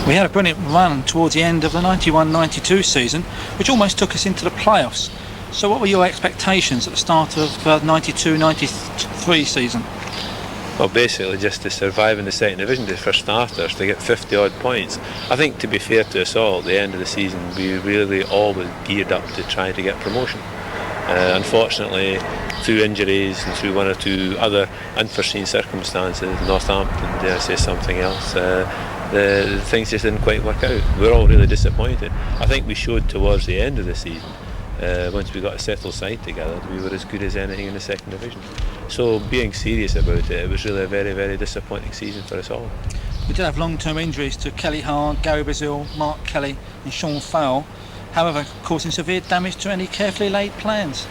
We had a brilliant run towards the end of the 91-92 season, which almost took us into the playoffs. So what were your expectations at the start of the 92-93 season? Well, basically just to survive in the second division for starters, to get 50 odd points. I think, to be fair to us all, at the end of the season we really all was geared up to try to get promotion. Unfortunately, through injuries and through one or two other unforeseen circumstances, Northampton, dare I say something else, the things just didn't quite work out. We're all really disappointed. I think we showed towards the end of the season, once we got a settled side together, that we were as good as anything in the second division. So being serious about it, it was really a very, very disappointing season for us all. We did have long-term injuries to Kelly Hard, Gary Brazil, Mark Kelly and Sean Farrell, however causing severe damage to any carefully laid plans.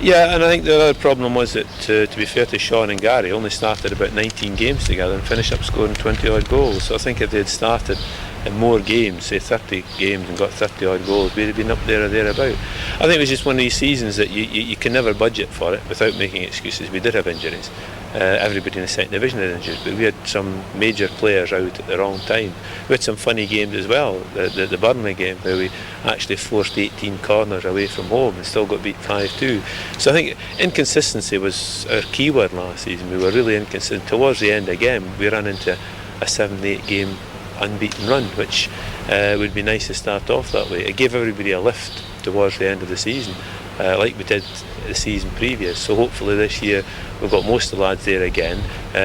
Yeah, and I think the other problem was that, to be fair to Sean and Gary, only started about 19 games together and finished up scoring 20 odd goals. So I think if they had started in more games, say 30 games, and got 30 odd goals, we'd have been up there or thereabout. I think it was just one of these seasons that you can never budget for it without making excuses. We did have injuries. Everybody in the second division had injuries, but we had some major players out at the wrong time. We had some funny games as well. The Burnley game, where we actually forced 18 corners away from home and still got beat 5-2. So I think inconsistency was our key word last season. We were really inconsistent. Towards the end again, we ran into a 7-8 game unbeaten run, which would be nice to start off that way. It gave everybody a lift towards the end of the season, like we did the season previous. So hopefully this year we've got most of the lads there again,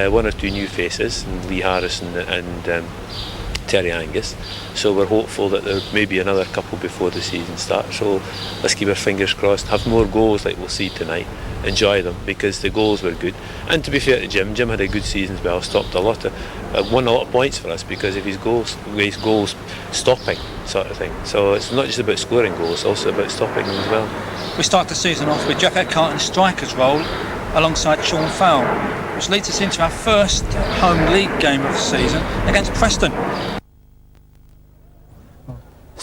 one or two new faces, and Lee Harrison and Terry Angus. So we're hopeful that there may be another couple before the season starts. So let's keep our fingers crossed, have more goals like we'll see tonight, enjoy them, because the goals were good. And to be fair to Jim had a good season as well, stopped won a lot of points for us because of his goals stopping sort of thing. So it's not just about scoring goals, it's also about stopping them as well. We start the season off with Jeff Eckhart in striker's role alongside Sean Farrell, which leads us into our first home league game of the season against Preston.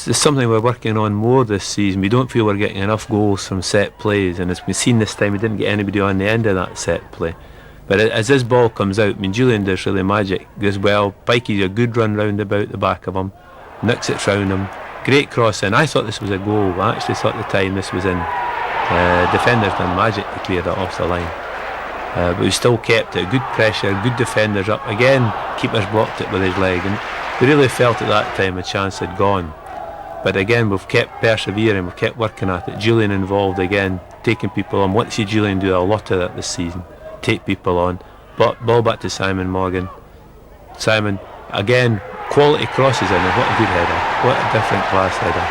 It's something we're working on more this season. We don't feel we're getting enough goals from set plays, and as we've seen this time, we didn't get anybody on the end of that set play. But as this ball comes out, Julian does really magic as well. Pikey's a good run round about the back of him, nicks it round him, great cross in. I thought this was a goal. I actually thought at the time this was in. Defenders done magic to clear that off the line. But we still kept it, good pressure, good defenders up. Again, keepers blocked it with his leg, and we really felt at that time a chance had gone. But again, we've kept persevering, we've kept working at it. Julian involved again, taking people on. I want to see Julian do a lot of that this season, take people on. But ball back to Simon Morgan. Simon, again, quality crosses in, and what a good header, what a different class header.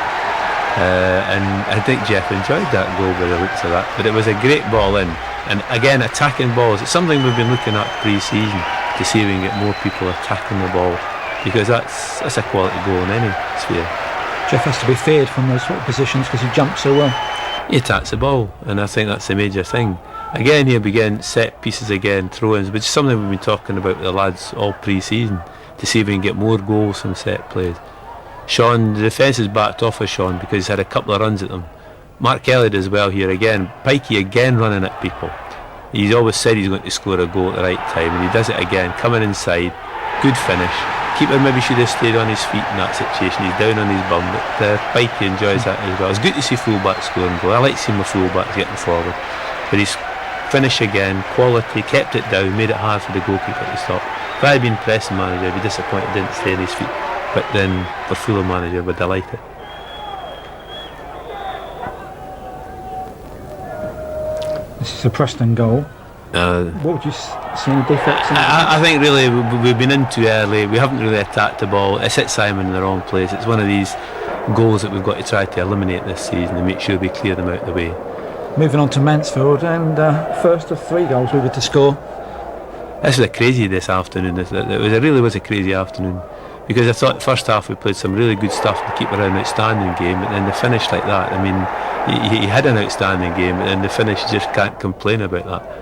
And I think Jeff enjoyed that goal by the looks of that. But it was a great ball in, and again, attacking balls. It's something we've been looking at pre-season, to see if we can get more people attacking the ball, because that's a quality goal in any sphere. Jeff has to be feared from those sort of positions because he jumps so well. He attacks the ball, and I think that's the major thing. Again, he'll begin set pieces again, throw-ins, which is something we've been talking about with the lads all pre-season, to see if we can get more goals from set plays. Sean, the defence is backed off of Sean because he's had a couple of runs at them. Mark Kelly does well here again. Pikey again running at people. He's always said he's going to score a goal at the right time, and he does it again, coming inside, good finish. Keeper maybe should have stayed on his feet in that situation. He's down on his bum, but Pikey enjoys that as well. It's good to see fullbacks scoring goal. I like seeing my fullbacks getting forward, but he's finished again, quality, kept it down, made it hard for the goalkeeper to stop. If I had been Preston manager, I'd be disappointed he didn't stay on his feet, but then for Fulham manager, we're delighted. This is a Preston goal. What would you see any defects in it? I think really we've been in too early. We haven't really attacked the ball. It's hit Simon in the wrong place. It's one of these goals that we've got to try to eliminate this season and make sure we clear them out of the way. Moving on to Mansfield, and first of 3 goals we were to score. This was a crazy this afternoon. It really was a crazy afternoon, because I thought first half we played some really good stuff to keep around an outstanding game, and then the finish like that. I mean, he had an outstanding game, and then the finish, you just can't complain about that.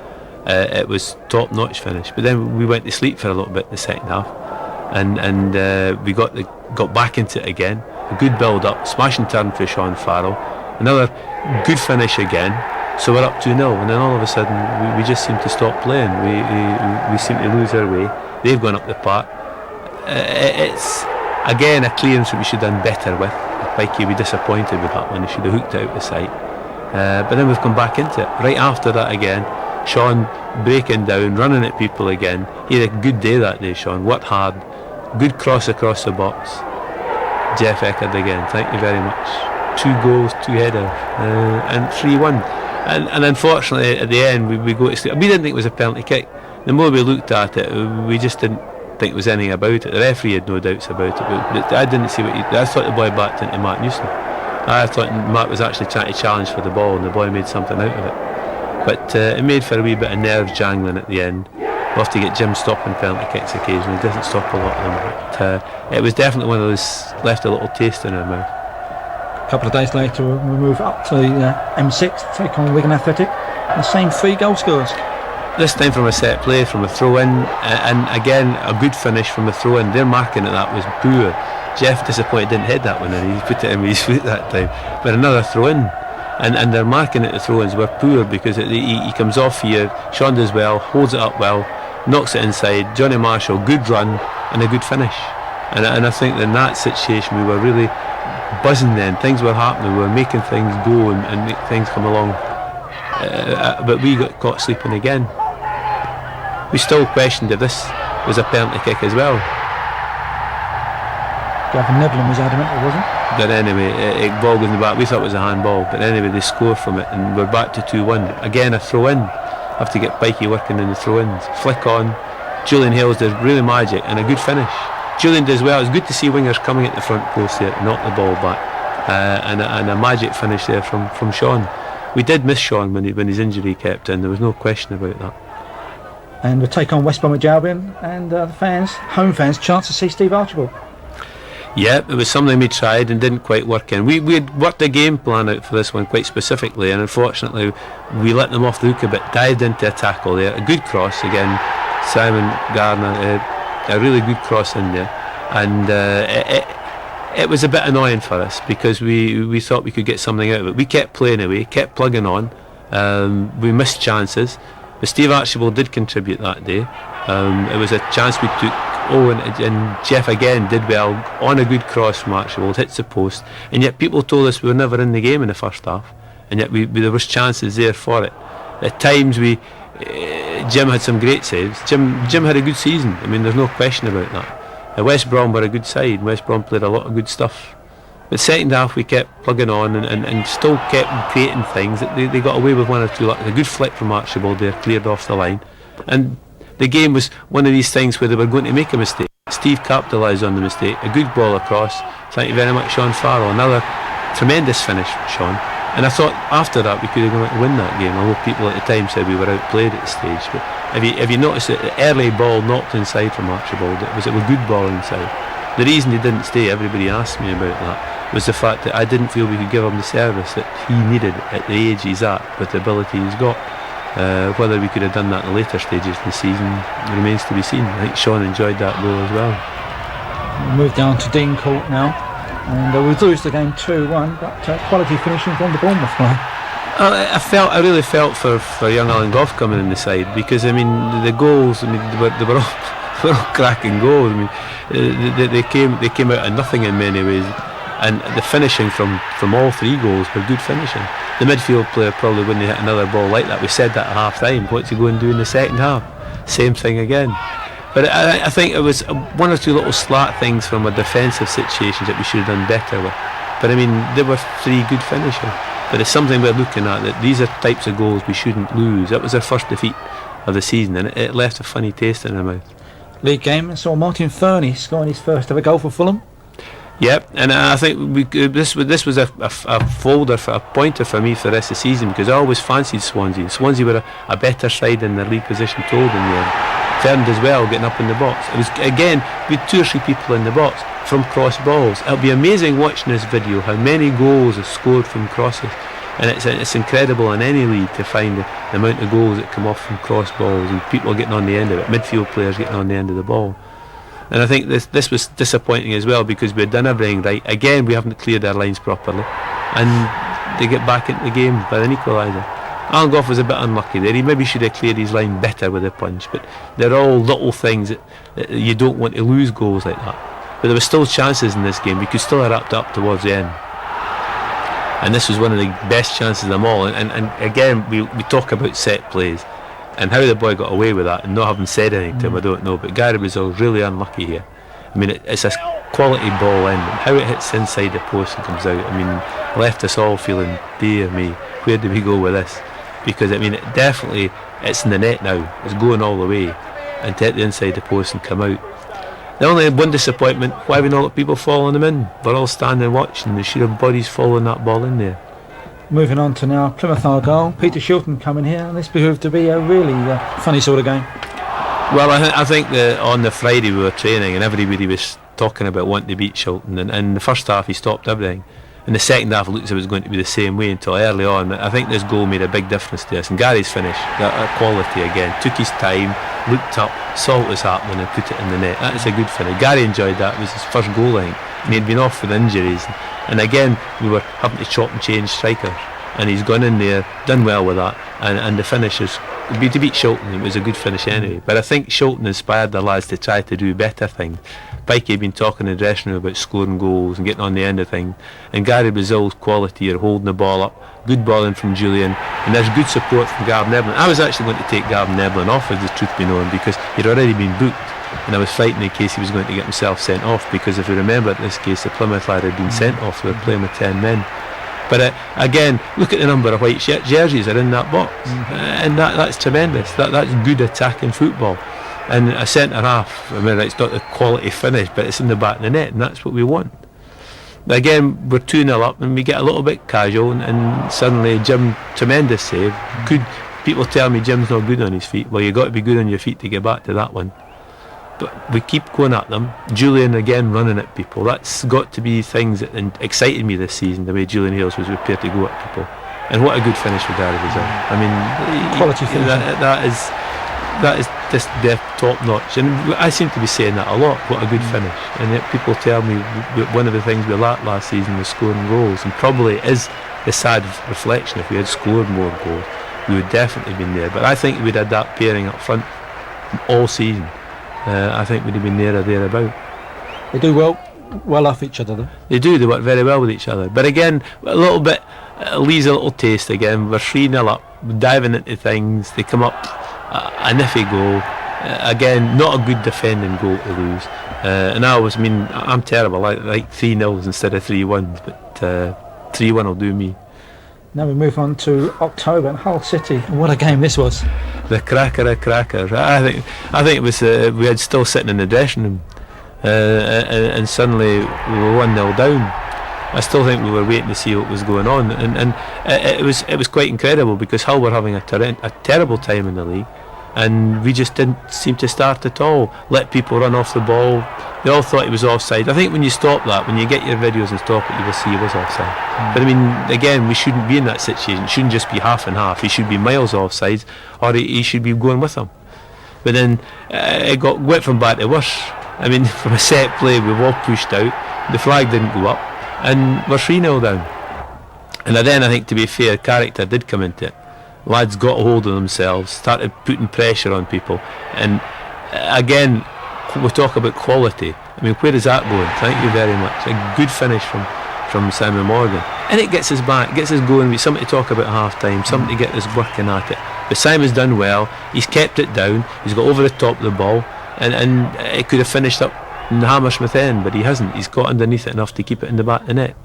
It was top-notch finish, but then we went to sleep for a little bit in the second half, and we got back into it again. A good build-up, smash and turn for Sean Farrell, another good finish again. So we're up 2-0, and then all of a sudden we just seem to stop playing. We seem to lose our way. They've gone up the park. It's Again, a clearance that we should have done better with. Pikey would be disappointed with that one. He should have hooked it out the side. But then we've come back into it. Right after that again, Sean breaking down, running at people again. He had a good day that day, Sean. Worked hard. Good cross across the box. Jeff Eckerd again. Thank you very much. 2 goals, 2 headers, and 3-1. And unfortunately, at the end, we go to sleep. We didn't think it was a penalty kick. The more we looked at it, we just didn't think there was anything about it. The referee had no doubts about it, but I didn't see what I thought the boy backed into Matt Newson. I thought Matt was actually trying to challenge for the ball, and the boy made something out of it. But it made for a wee bit of nerve jangling at the end. We'll have to get Jim stopping penalty kicks occasionally. He doesn't stop a lot of them. But it was definitely one of those left a little taste in our mouth. A couple of days later, we move up to M6 to take on Wigan Athletic. The same 3 goal scorers. This time from a set play, from a throw-in, and again a good finish from a throw-in. Their marking at that was poor. Jeff, disappointed, didn't head that one in. He put it in with his foot that time. But another throw-in, and their marking at the throw-ins were poor because he comes off here. Sean does well, holds it up well, knocks it inside. Johnny Marshall, good run and a good finish. And I think in that situation we were really buzzing then. Things were happening. We were making things go and make things come along. But we got caught sleeping again. We still questioned if this was a penalty kick as well. Gavin Nevlin was adamant it wasn't. But anyway, it ball goes in the back. We thought it was a handball, but anyway they score from it and we're back to 2-1. Again a throw in. Have to get Pikey working in the throw-ins. Flick on. Julian Hales does really magic and a good finish. Julian does well. It's good to see wingers coming at the front post there to knock the ball back. And a magic finish there from Sean. We did miss Sean when his injury kept in. There was no question about that. And we'll take on West Bromwich Albion, and the fans, home fans, chance to see Steve Archibald. Yeah, it was something we tried and didn't quite work in. We had worked a game plan out for this one quite specifically, and unfortunately we let them off the hook a bit. Dived into a tackle there, a good cross again. Simon Gardner, a really good cross in there, and it was a bit annoying for us because we thought we could get something out of it. We kept playing away, kept plugging on. We missed chances. But Steve Archibald did contribute that day. It was a chance we took. And Jeff again did well on a good cross from Archibald, hits the post, and yet people told us we were never in the game in the first half, and yet there was chances there for it. At times Jim had some great saves. Jim had a good season. I mean, there's no question about that. West Brom were a good side. West Brom played a lot of good stuff. But second half we kept plugging on and still kept creating things. They got away with 1 or 2. A good flick from Archibald there, cleared off the line. And the game was one of these things where they were going to make a mistake. Steve capitalised on the mistake. A good ball across. Thank you very much, Sean Farrell. Another tremendous finish from Sean. And I thought after that we could have gone to win that game, although people at the time said we were outplayed at the stage. But if you notice that the early ball knocked inside from Archibald, it was a good ball inside. The reason he didn't stay, everybody asked me about that, was the fact that I didn't feel we could give him the service that he needed at the age he's at, with the ability he's got. Whether we could have done that in the later stages of the season remains to be seen. I think Sean enjoyed that goal as well. We'll move down to Dean Court now, and we lose the game 2-1, but quality finishing from the Bournemouth player. I really felt for young Alan Goff coming in the side, because I mean the goals, I mean they were all cracking goals. I mean they came out of nothing in many ways. And the finishing from all 3 goals were good finishing. The midfield player probably wouldn't have hit another ball like that. We said that at half time. What's he going to do in the second half? Same thing again. But I think it was 1 or 2 little slat things from a defensive situations that we should have done better with. But I mean, there were 3 good finishers. But it's something we're looking at, that these are types of goals we shouldn't lose. That was our first defeat of the season, and it left a funny taste in our mouth. League game, saw Martin Fernie scoring his first ever goal for Fulham. Yep, and I think this was a folder, for a pointer for me for the rest of the season, because I always fancied Swansea. Swansea were a better side in their league position told in the end. Fern as well, getting up in the box. It was again with 2 or 3 people in the box from cross balls. It'll be amazing watching this video how many goals are scored from crosses, and it's incredible in any league to find the amount of goals that come off from cross balls and people getting on the end of it, midfield players getting on the end of the ball. And I think this was disappointing as well, because we had done everything right. Again, we haven't cleared our lines properly, and they get back into the game by an equaliser. Alan Goff was a bit unlucky there. He maybe should have cleared his line better with a punch, but they're all little things that you don't want to lose goals like that. but there were still chances in this game. We could still have wrapped up towards the end. And this was one of the best chances of them all. And again, we talk about set plays and how the boy got away with that and not having said anything to him, I don't know. But Gary was really unlucky here. I mean, it's a quality ball in, and how it hits inside the post and comes out. I mean, left us all feeling, dear me, where do we go with this? Because I mean, it's in the net now. It's going all the way, and to hit the inside the post and come out. The only one disappointment, why have we not got people following them in? We're all standing watching. They should have bodies following that ball in there. Moving on to now Plymouth Argyle. Peter Shilton coming here, and this proved to be a really funny sort of game. Well, I think that on the Friday we were training and everybody was talking about wanting to beat Shilton, and in the first half he stopped everything. In the second half it looked as if it was going to be the same way until early on. I think this goal made a big difference to us, and Gary's finish, that quality again, took his time, looked up, saw what was happening and put it in the net. That is a good finish. Gary enjoyed that. It was his first goal, I think, and he'd been off with injuries, and again we were having to chop and change strikers, and he's gone in there, done well with that, and the finish is to beat Shilton. It was a good finish anyway, but I think Shilton inspired the lads to try to do better things. Pikey had been talking in the dressing room about scoring goals and getting on the end of things, and Gary Brazil's quality are holding the ball up, good ball in from Julian, and there's good support from Gavin Evelyn. I was actually going to take Gavin Evelyn off, as the truth be known, because he'd already been booked, and I was frightened in case he was going to get himself sent off, because if you remember in this case the Plymouth lad had been sent off. They were playing with 10 men. But again, look at the number of white jerseys are in that box, and that's tremendous. That's good attacking football. And a centre half, I mean, it's not the quality finish, but it's in the back of the net, and that's what we want. But again, we're 2-0 up, and we get a little bit casual, and suddenly Jim, tremendous save. Good. People tell me Jim's not good on his feet. Well, you've got to be good on your feet to get back to that one. But we keep going at them. Julian again running at people. That's got to be things that excited me this season, the way Julian Hales was prepared to go at people. And what a good finish for Gary Brazil. I mean, quality finish. That is just top notch, and I seem to be saying that a lot. What a good finish! And yet people tell me one of the things we lacked last season was scoring goals, and probably is the sad reflection. If we had scored more goals, we would definitely have been there. But I think we'd had that pairing up front all season. I think we'd have been there or thereabout. They do well off each other, though. They do. They work very well with each other. But again, a little bit leaves a little taste. Again, we're 3-0 up, we're diving into things. They come up. A niffy goal, again not a good defending goal to lose, and I'm terrible, I like 3-0s instead of 3-1s, but 3-1 will do me. Now we move on to October and Hull City. What a game this was. The cracker of crackers. I think it was we had still sitting in the dressing room, and suddenly we were 1-0 down. I still think we were waiting to see what was going on, and it was quite incredible, because Hull were having a terrible time in the league, and we just didn't seem to start at all. Let people run off the ball. They all thought he was offside. I think when you stop that, when you get your videos and stop it, you will see he was offside. But I mean, again, we shouldn't be in that situation. It shouldn't just be half and half. He should be miles offside, or he should be going with them. But then it went from bad to worse. I mean, from a set play, we've all pushed out. The flag didn't go up, and we're 3-0 down. And then I think, to be fair, character did come into it. Lads got a hold of themselves, started putting pressure on people, and again, we talk about quality. I mean, where is that going? Thank you very much. A good finish from Simon Morgan, and it gets us back, gets us going. With something to talk about half time, something to get us working at it. But Simon's done well. He's kept it down. He's got over the top of the ball, and it could have finished up in the Hammersmith end, but he hasn't. He's got underneath it enough to keep it in the back of the net.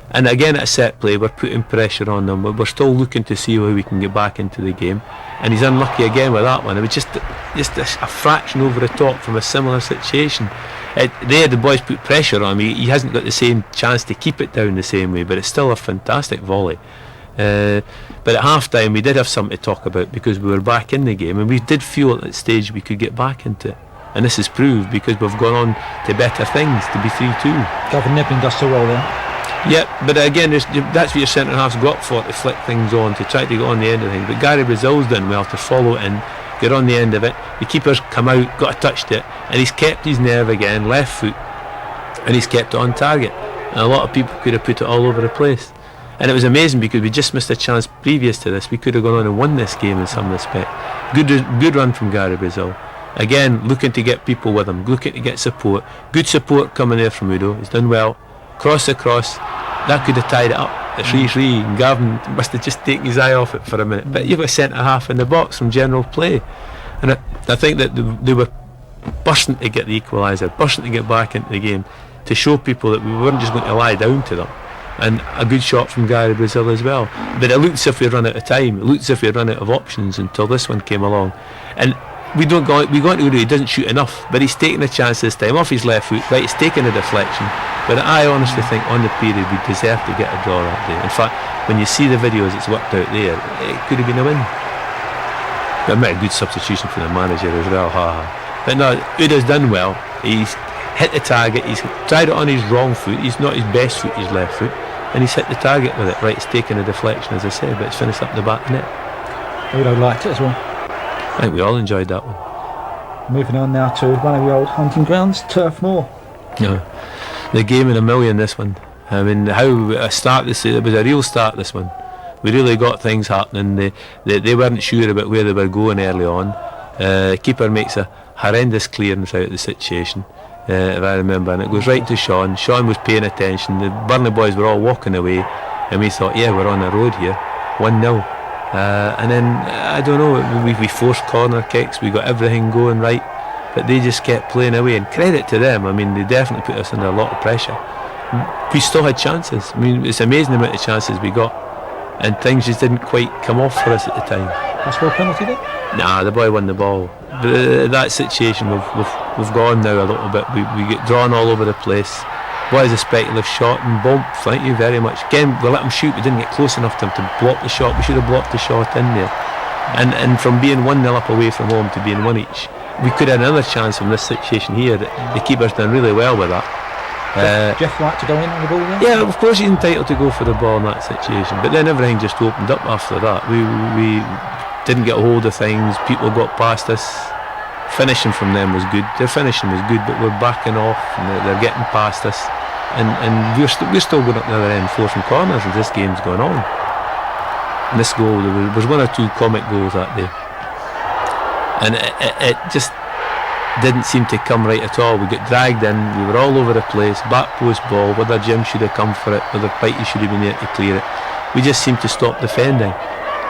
And again, at a set play, we're putting pressure on them. We're still looking to see how we can get back into the game. And he's unlucky again with that one. It was just a fraction over the top from a similar situation. The boys put pressure on him. He hasn't got the same chance to keep it down the same way, but it's still a fantastic volley. But at half time, we did have something to talk about, because we were back in the game, and we did feel at that stage we could get back into it. And this is proved, because we've gone on to better things, to be 3-2. Gavin Nipping does so well there. Yeah, but again, that's what your centre half's got for, to flick things on, to try to get on the end of things. But Gary Brazil's done well to follow it in, get on the end of it. The keeper's come out, got a touch to it, and he's kept his nerve again, left foot, and he's kept it on target. And a lot of people could have put it all over the place. And it was amazing, because we just missed a chance previous to this. We could have gone on and won this game in some respect. Good run from Gary Brazil. Again, looking to get people with him, looking to get support. Good support coming there from Udo. He's done well. Cross across. That could have tied it up. It's 3-3, and Gavin must have just taken his eye off it for a minute. But you've got a centre half in the box from general play, and I think that they were bursting to get the equaliser, bursting to get back into the game, to show people that we weren't just going to lie down to them. And a good shot from Gary Brazil as well. But it looked as if we run out of time. It looked as if we run out of options until this one came along. And we got to Udo, he doesn't shoot enough, but he's taking a chance this time off his left foot. Right, he's taking a deflection. But I honestly think on the period we deserved to get a draw that day. In fact, when you see the videos it's worked out there, it could have been a win. But a good substitution for the manager as well. But no, Udo's done well. He's hit the target. He's tried it on his wrong foot. He's not his best foot, his left foot, and he's hit the target with it. Right, it's taken a deflection, as I said, but it's finished up the back of the net. Udo liked it as well. I think we all enjoyed that one. Moving on now to one of the old hunting grounds, Turf Moor. No, the game in a million, this one. I mean, how a start this, it was a real start, this one. We really got things happening. They weren't sure about where they were going early on. Keeper makes a horrendous clearance out of the situation, if I remember, and it goes right to Sean. Sean was paying attention. The Burnley boys were all walking away, and we thought, yeah, we're on the road here, 1-0. And then, I don't know, we forced corner kicks, we got everything going right, but they just kept playing away, and credit to them. I mean, they definitely put us under a lot of pressure. We still had chances. I mean, it's amazing the amount of chances we got, and things just didn't quite come off for us at the time. That's for a penalty then? Nah, the boy won the ball. But that situation, we've gone now a little bit. We get drawn all over the place. Boy's a speculative shot, and bump, thank you very much. Again, we let him shoot, we didn't get close enough to him to block the shot. We should have blocked the shot in there. And from being 1-0 up away from home to being 1 each, we could have another chance from this situation here. The keeper's done really well with that. Jeff liked to go in on the ball then? Yeah, of course he's entitled to go for the ball in that situation, but then everything just opened up after that. We didn't get a hold of things, people got past us. Finishing from them was good. Their finishing was good, but we're backing off, and they're getting past us, and we're still going up the other end, forcing corners as this game's going on. And this goal, there was one or two comic goals that day, and it just didn't seem to come right at all. We got dragged in, we were all over the place, back post ball, whether Jim should have come for it, whether Pikey should have been there to clear it. We just seemed to stop defending,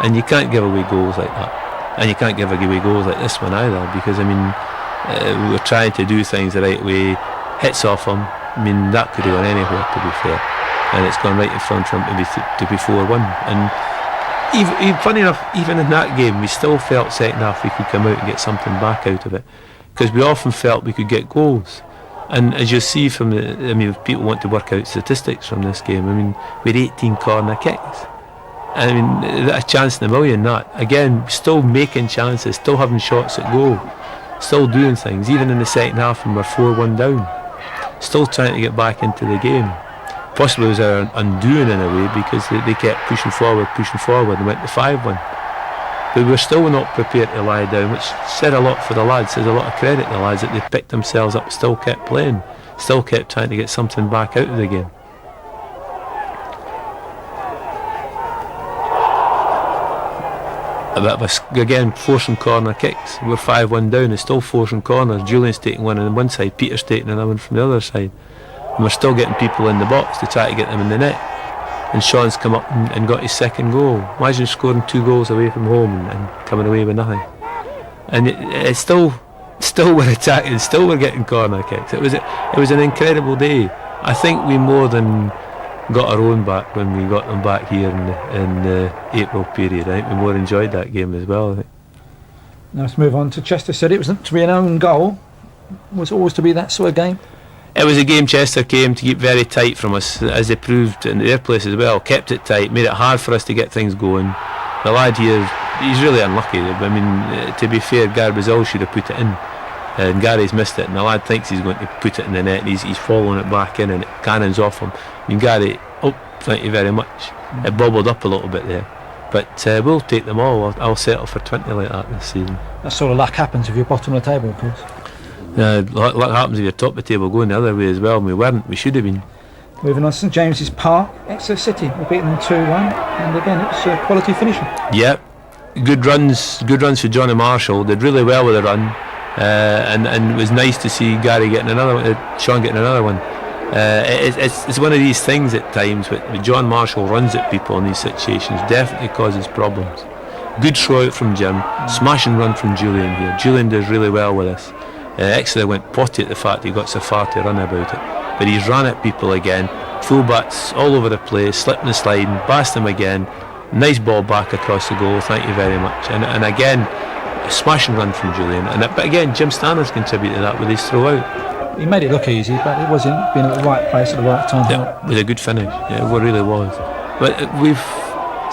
and you can't give away goals like that. And you can't give away goals like this one either, because I mean, we were trying to do things the right way, hits off him. I mean, that could have gone anywhere, to be fair, and it's gone right in front for him to be 4-1. And even funny enough, even in that game, we still felt second half we could come out and get something back out of it, because we often felt we could get goals. And as you see from I mean, if people want to work out statistics from this game, I mean, we had 18 corner kicks. I mean, a chance in a million, that. Again, still making chances, still having shots at goal, still doing things, even in the second half when we're 4-1 down. Still trying to get back into the game. Possibly it was our undoing in a way, because they kept pushing forward, and went to 5-1. But we're still not prepared to lie down, which said a lot for the lads, says a lot of credit to the lads that they picked themselves up, still kept playing, still kept trying to get something back out of the game. A bit of again, forcing corner kicks. We're 5-1 down, it's still forcing corners. Julian's taking one on one side, Peter's taking another one from the other side. And we're still getting people in the box to try to get them in the net. And Sean's come up and got his second goal. Imagine scoring 2 goals away from home and coming away with nothing. And it's still we're attacking, still we're getting corner kicks. It was an incredible day. I think we more than got our own back when we got them back here in the April period. I think we more enjoyed that game as well, I think. Now let's move on to Chester City. It was to be an own goal. Was always to be that sort of game. It was a game Chester came to keep very tight from us, as they proved in their place as well. Kept it tight, made it hard for us to get things going. The lad here, he's really unlucky. I mean, to be fair, Gary Brazil should have put it in, and Gary's missed it, and the lad thinks he's going to put it in the net, and he's following it back in, and it cannons off him. I mean, Gary, thank you very much. It bobbled up a little bit there, but we'll take them all. I'll settle for 20 like that this season. That sort of luck happens if you're bottom of the table, of course. Luck happens if you're top of the table going the other way as well, and we weren't. We should have been. Moving on to St James's Park, Exeter City, we beat them 2-1, and again it was quality finishing. Yeah, good runs for Johnny Marshall. Did really well with the run. and it was nice to see Gary getting another one, Sean getting another one. It's one of these things at times, but John Marshall runs at people in these situations, definitely causes problems. Good throw out from Jim, smash and run from Julian here. Julian does really well with this. Exeter went potty at the fact he got so far to run about it, but he's run at people again. Full-backs all over the place, slipping and sliding, passed him again. Nice ball back across the goal, thank you very much. And again, a smash and run from Julian. But again, Jim Stanners contributed to that with his throw out. He made it look easy, but it wasn't being at the right place at the right time. Yeah, with a good finish. Yeah, it really was. But we've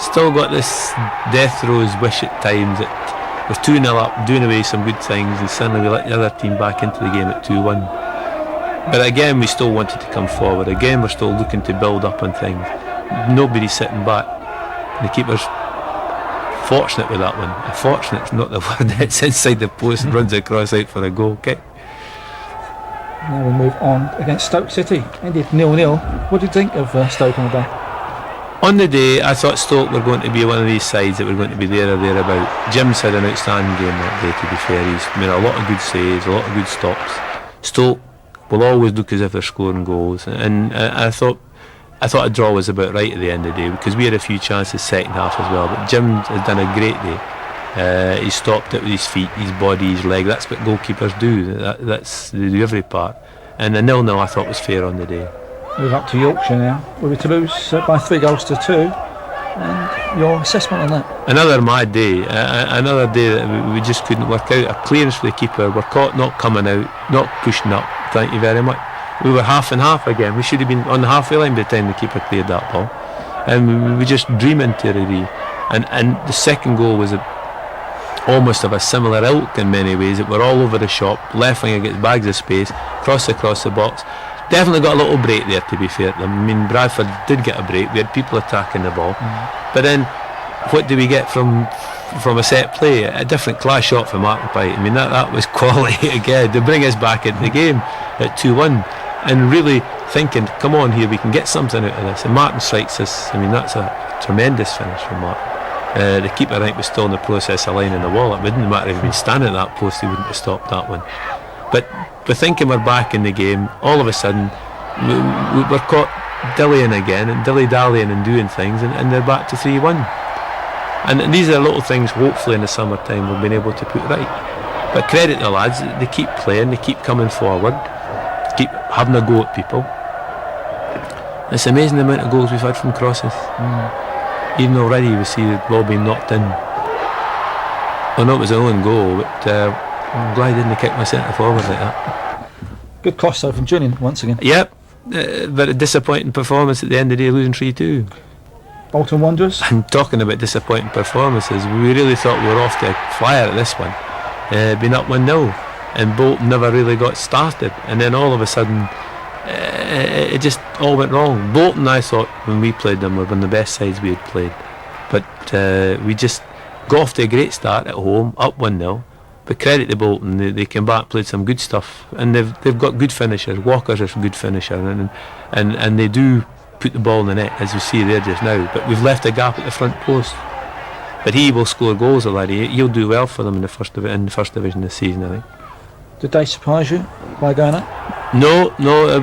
still got this death throes wish at times that we're 2-0 up, doing away some good things, and suddenly we let the other team back into the game at 2-1. But again, we still wanted to come forward. Again, we're still looking to build up on things. Nobody's sitting back. The keeper's fortunate with that one. Fortunate's not the word. It's inside the post and runs across out for a goal kick. Now we move on against Stoke City. Ended 0-0. What do you think of Stoke on the day? On the day, I thought Stoke were going to be one of these sides that were going to be there or thereabout. Jim's had an outstanding game that day, to be fair. He's made a lot of good saves, a lot of good stops. Stoke will always look as if they're scoring goals, and I thought a draw was about right at the end of the day, because we had a few chances second half as well, but Jim has done a great day. He stopped it with his feet, his body, his leg. That's what goalkeepers do. They do every part. And the 0-0 I thought was fair on the day. Move up to Yorkshire now. We were to lose by 3-2, and your assessment on that? Another mad day. Another day that we just couldn't work out. A clearance for the keeper. We're caught not coming out, not pushing up. Thank you very much. We were half and half again. We should have been on the halfway line by the time the keeper cleared that ball, and we were just dreaming to a and the second goal was almost of a similar ilk in many ways. It were all over the shop, left winger gets bags of space, cross across the box. Definitely got a little break there, to be fair to them. I mean, Bradford did get a break. We had people attacking the ball, but then what do we get from a set play? A different class shot from Martin Pite. I mean, that was quality again to bring us back into the game at 2-1, and really thinking, come on here, we can get something out of this. And Martin strikes us. I mean, that's a tremendous finish from Martin. The keeper, I think, was still in the process of lining the wall. It wouldn't matter if he'd been standing at that post, he wouldn't have stopped that one. But we're thinking we're back in the game. All of a sudden, we're caught dillying again and dilly-dallying and doing things, and they're back to 3-1. And these are little things, hopefully in the summertime, we've been able to put right. But credit the lads, they keep playing, they keep coming forward, keep having a go at people. It's amazing the amount of goals we've had from crosses. Even already we see the ball being knocked in. Well, no, it was an own goal, but I'm glad I didn't kick my centre forward like that. Good cross though from Julian once again. Yep, but a disappointing performance at the end of the day, losing 3-2. Bolton Wanderers. And talking about disappointing performances, we really thought we were off to a flyer at this one. Been up 1-0, and Bolton never really got started, and then all of a sudden it just all went wrong. Bolton, I thought, when we played them, were one of the best sides we had played, but we just got off to a great start at home, up 1-0. But credit to Bolton, they came back, played some good stuff, and they've got good finishers. Walker's a good finisher, and they do put the ball in the net, as you see there just now. But we've left a gap at the front post. But he will score goals, laddie. He'll do well for them in the first division this season, I think. Did they surprise you by going up? No,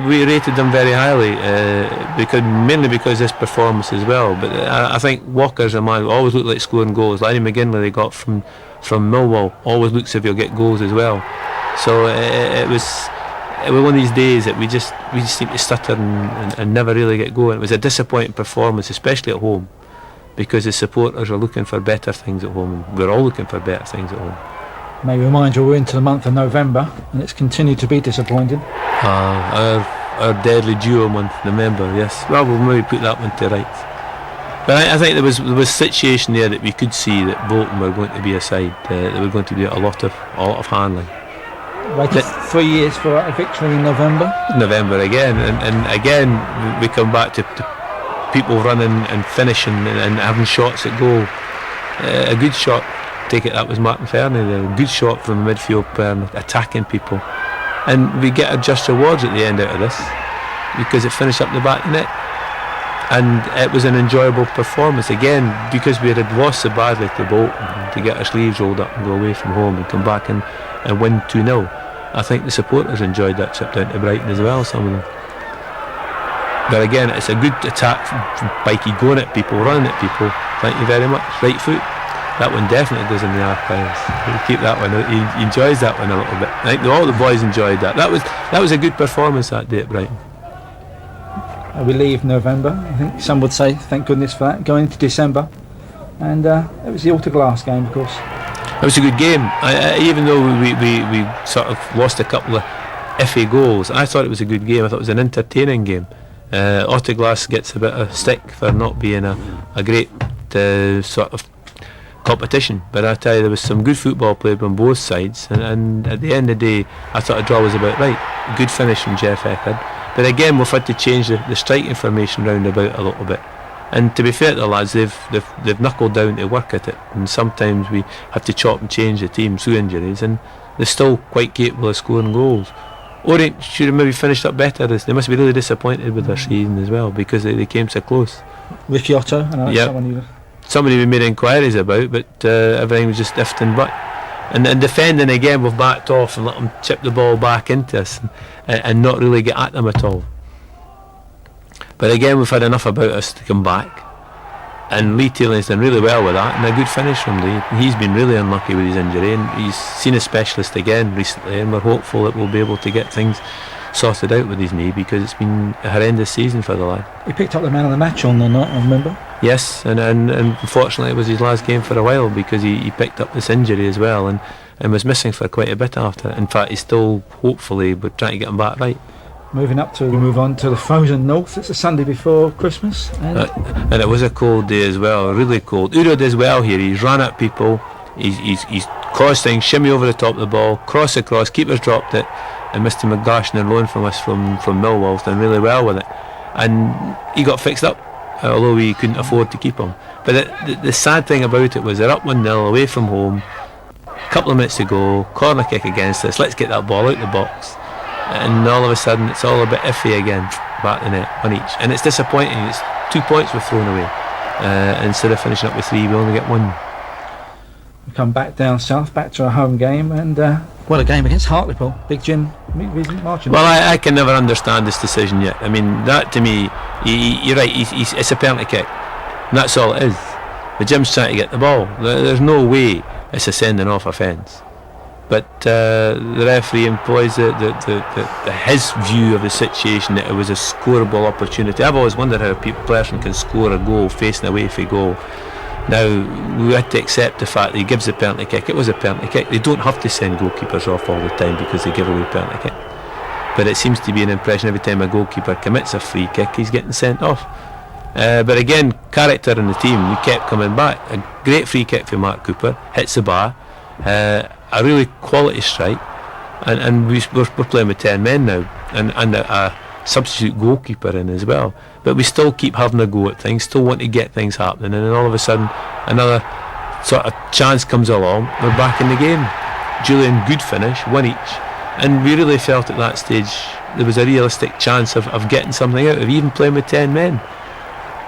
we rated them very highly, mainly because of this performance as well. But I think Walker's a man who always looked like scoring goals. Larry McGinley they got from Millwall always looks if he'll get goals as well. So it was one of these days that we just seem to stutter and never really get going. It was a disappointing performance, especially at home, because the supporters are looking for better things at home, and we're all looking for better things at home. May remind you we're into the month of November, and it's continued to be disappointing. Our deadly duo month, November, yes. Well, we'll maybe put that one to rights. But I think there was a situation there that we could see that Bolton were going to be a side that were going to do a lot of handling. Waited 3 years for a victory in November. November again, and again we come back to people running and finishing and having shots at goal. A good shot, take it, that was Martin Fernie. A good shot from the midfield player, attacking people, and we get a just rewards at the end out of this because it finished up the back of the net. And it was an enjoyable performance again because we had lost so badly to Bolton. to get our sleeves rolled up and go away from home and come back and win 2-0. I think the supporters enjoyed that trip down to Brighton as well, some of them. But again, it's a good attack from Pikey, going at people, running at people. Thank you very much. Right foot. That one definitely goes in the archives. We'll keep that one. He enjoys that one a little bit. I think all the boys enjoyed that. That was a good performance that day at Brighton. We leave November. I think some would say thank goodness for that. Going into December, and it was the Autoglass game, of course. It was a good game. Even though we sort of lost a couple of iffy goals, I thought it was a good game. I thought it was an entertaining game. Autoglass gets a bit of stick for not being a great sort of competition, but I tell you, there was some good football played on both sides, and at the end of the day I thought a draw was about right. Good finish from Jeff Eckerd, but again we've had to change the striking formation round about a little bit, and to be fair to the lads, they've knuckled down to work at it, and sometimes we have to chop and change the team through injuries, and they're still quite capable of scoring goals. Orient should have maybe finished up better. They must be really disappointed with their season as well, because they came so close. Ricky Otto, and yep. Somebody we made inquiries about, but everything was just ifed and but. And defending again, we've backed off and let them chip the ball back into us and not really get at them at all. But again, we've had enough about us to come back. And Lee Taylor's done really well with that, and a good finish from Lee. He's been really unlucky with his injury, and he's seen a specialist again recently, and we're hopeful that we'll be able to get things sorted out with his knee, because it's been a horrendous season for the lad. He picked up the man of the match on the night, I remember. Yes, and unfortunately it was his last game for a while, because he picked up this injury as well, and was missing for quite a bit after. In fact, he's still, hopefully, we're trying to get him back right. We move on to the frozen north. It's a Sunday before Christmas, and it was a cold day as well, really cold. Udo does well here. He's run at people, he's caused things, shimmy over the top of the ball, cross across, keeper's dropped it, and Mr. McGlashan on loan from us from Millwall's done really well with it, and he got fixed up, although we couldn't afford to keep him. But the sad thing about it was they're up 1-0 away from home, a couple of minutes to go, corner kick against us, let's get that ball out the box, and all of a sudden it's all a bit iffy again, back the net, one each, and it's disappointing. It's 2 points we've thrown away. Instead of finishing up with 3, we only get 1. We come back down south, back to our home game, and what a game against Hartlepool. Big Jim marching. Well, I can never understand this decision yet. I mean, that to me, you're right, it's a penalty kick, and that's all it is. But Jim's trying to get the ball. There's no way it's a sending off offence. But the referee employs his view of the situation, that it was a scoreable opportunity. I've always wondered how a person can score a goal facing away for a goal. Now, we had to accept the fact that he gives a penalty kick. It was a penalty kick. They don't have to send goalkeepers off all the time because they give away penalty kick. But it seems to be an impression every time a goalkeeper commits a free kick, he's getting sent off. But again, character in the team, we kept coming back. A great free kick for Mark Cooper, hits the bar. A really quality strike, and we're playing with 10 men now, and a substitute goalkeeper in as well, but we still keep having a go at things, still want to get things happening, and then all of a sudden another sort of chance comes along, we're back in the game. Julian, good finish, 1 each, and we really felt at that stage there was a realistic chance of getting something out of even playing with 10 men.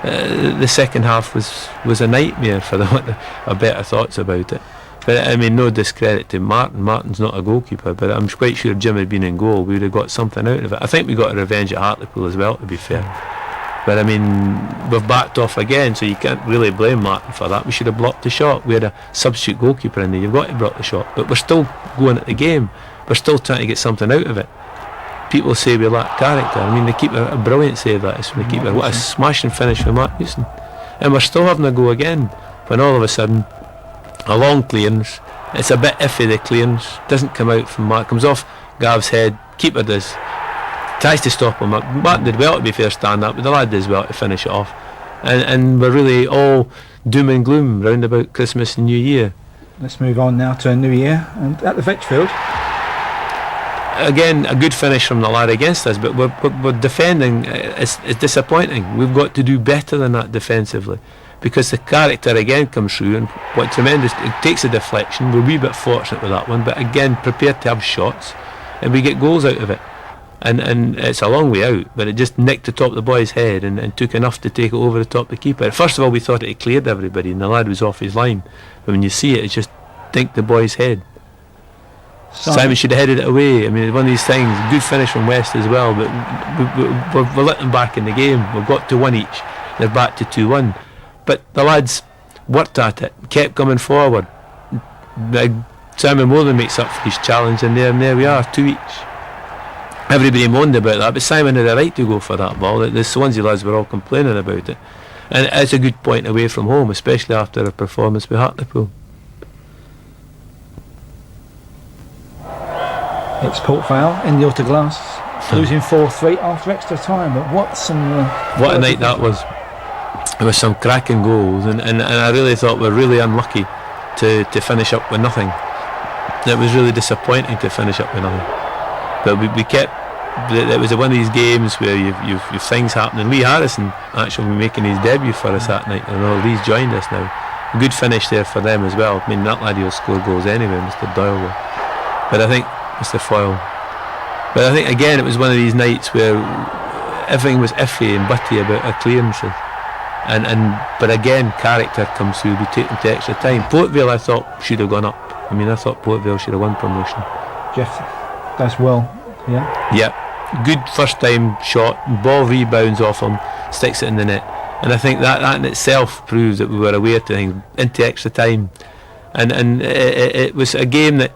The second half was a nightmare for the want of better thoughts about it. But I mean, no discredit to Martin. Martin's not a goalkeeper, but I'm quite sure if Jim had been in goal, we would have got something out of it. I think we got a revenge at Hartlepool as well, to be fair. But I mean, we've backed off again, so you can't really blame Martin for that. We should have blocked the shot. We had a substitute goalkeeper in there. You've got to block the shot. But we're still going at the game. We're still trying to get something out of it. People say we lack character. I mean, the keeper, a brilliant save that is from the keeper. What a smashing finish from Mark Houston. And we're still having a go again, when all of a sudden, a long clearance, it's a bit iffy, the clearance, doesn't come out from Mark, comes off Gav's head, keeper does, tries to stop him. Mark did well, to be fair, stand up, but the lad does well to finish it off, and we're really all doom and gloom round about Christmas and New Year. Let's move on now to a New Year, and at the Vetchfield. Again, a good finish from the lad against us, but we're defending, it's disappointing. We've got to do better than that defensively, because the character again comes through, and what tremendous, it takes a deflection. We're a wee bit fortunate with that one, but again prepared to have shots, and we get goals out of it. and it's a long way out, but it just nicked the top of the boy's head and took enough to take it over the top of the keeper. First of all, we thought it had cleared everybody and the lad was off his line, but when you see it, it just dinked the boy's head. Simon should have headed it away. I mean, one of these things, good finish from West as well, but we're letting them back in the game. We've got to 1 each, they're back to 2-1, but the lads worked at it, kept coming forward. Simon more than makes up for his challenge, and there we are, 2 each. Everybody moaned about that, but Simon had a right to go for that ball. The Swansea lads were all complaining about it, and it's a good point away from home, especially after a performance with Hartlepool. It's caught foul in the Autoglass, losing 4-3 after extra time. But what a night that was! There was some cracking goals, and I really thought we were really unlucky to finish up with nothing. It was really disappointing to finish up with nothing. But we kept. It was one of these games where you've things happening. Lee Harrison actually making his debut for us that night. I know Lee's joined us now. A good finish there for them as well. I mean, that lad will score goals anyway, Mr. Doyle will. But I think Mr. Foyle. But I think again it was one of these nights where everything was iffy and butty about our clearances. But again, character comes through. We take them to extra time. Port Vale, I thought, should have gone up. I mean, I thought Port Vale should have won promotion. Jeff does well, yeah? Yeah, good first time shot, ball rebounds off him, sticks it in the net. And I think that in itself proves that we were aware to things into extra time. And it was a game that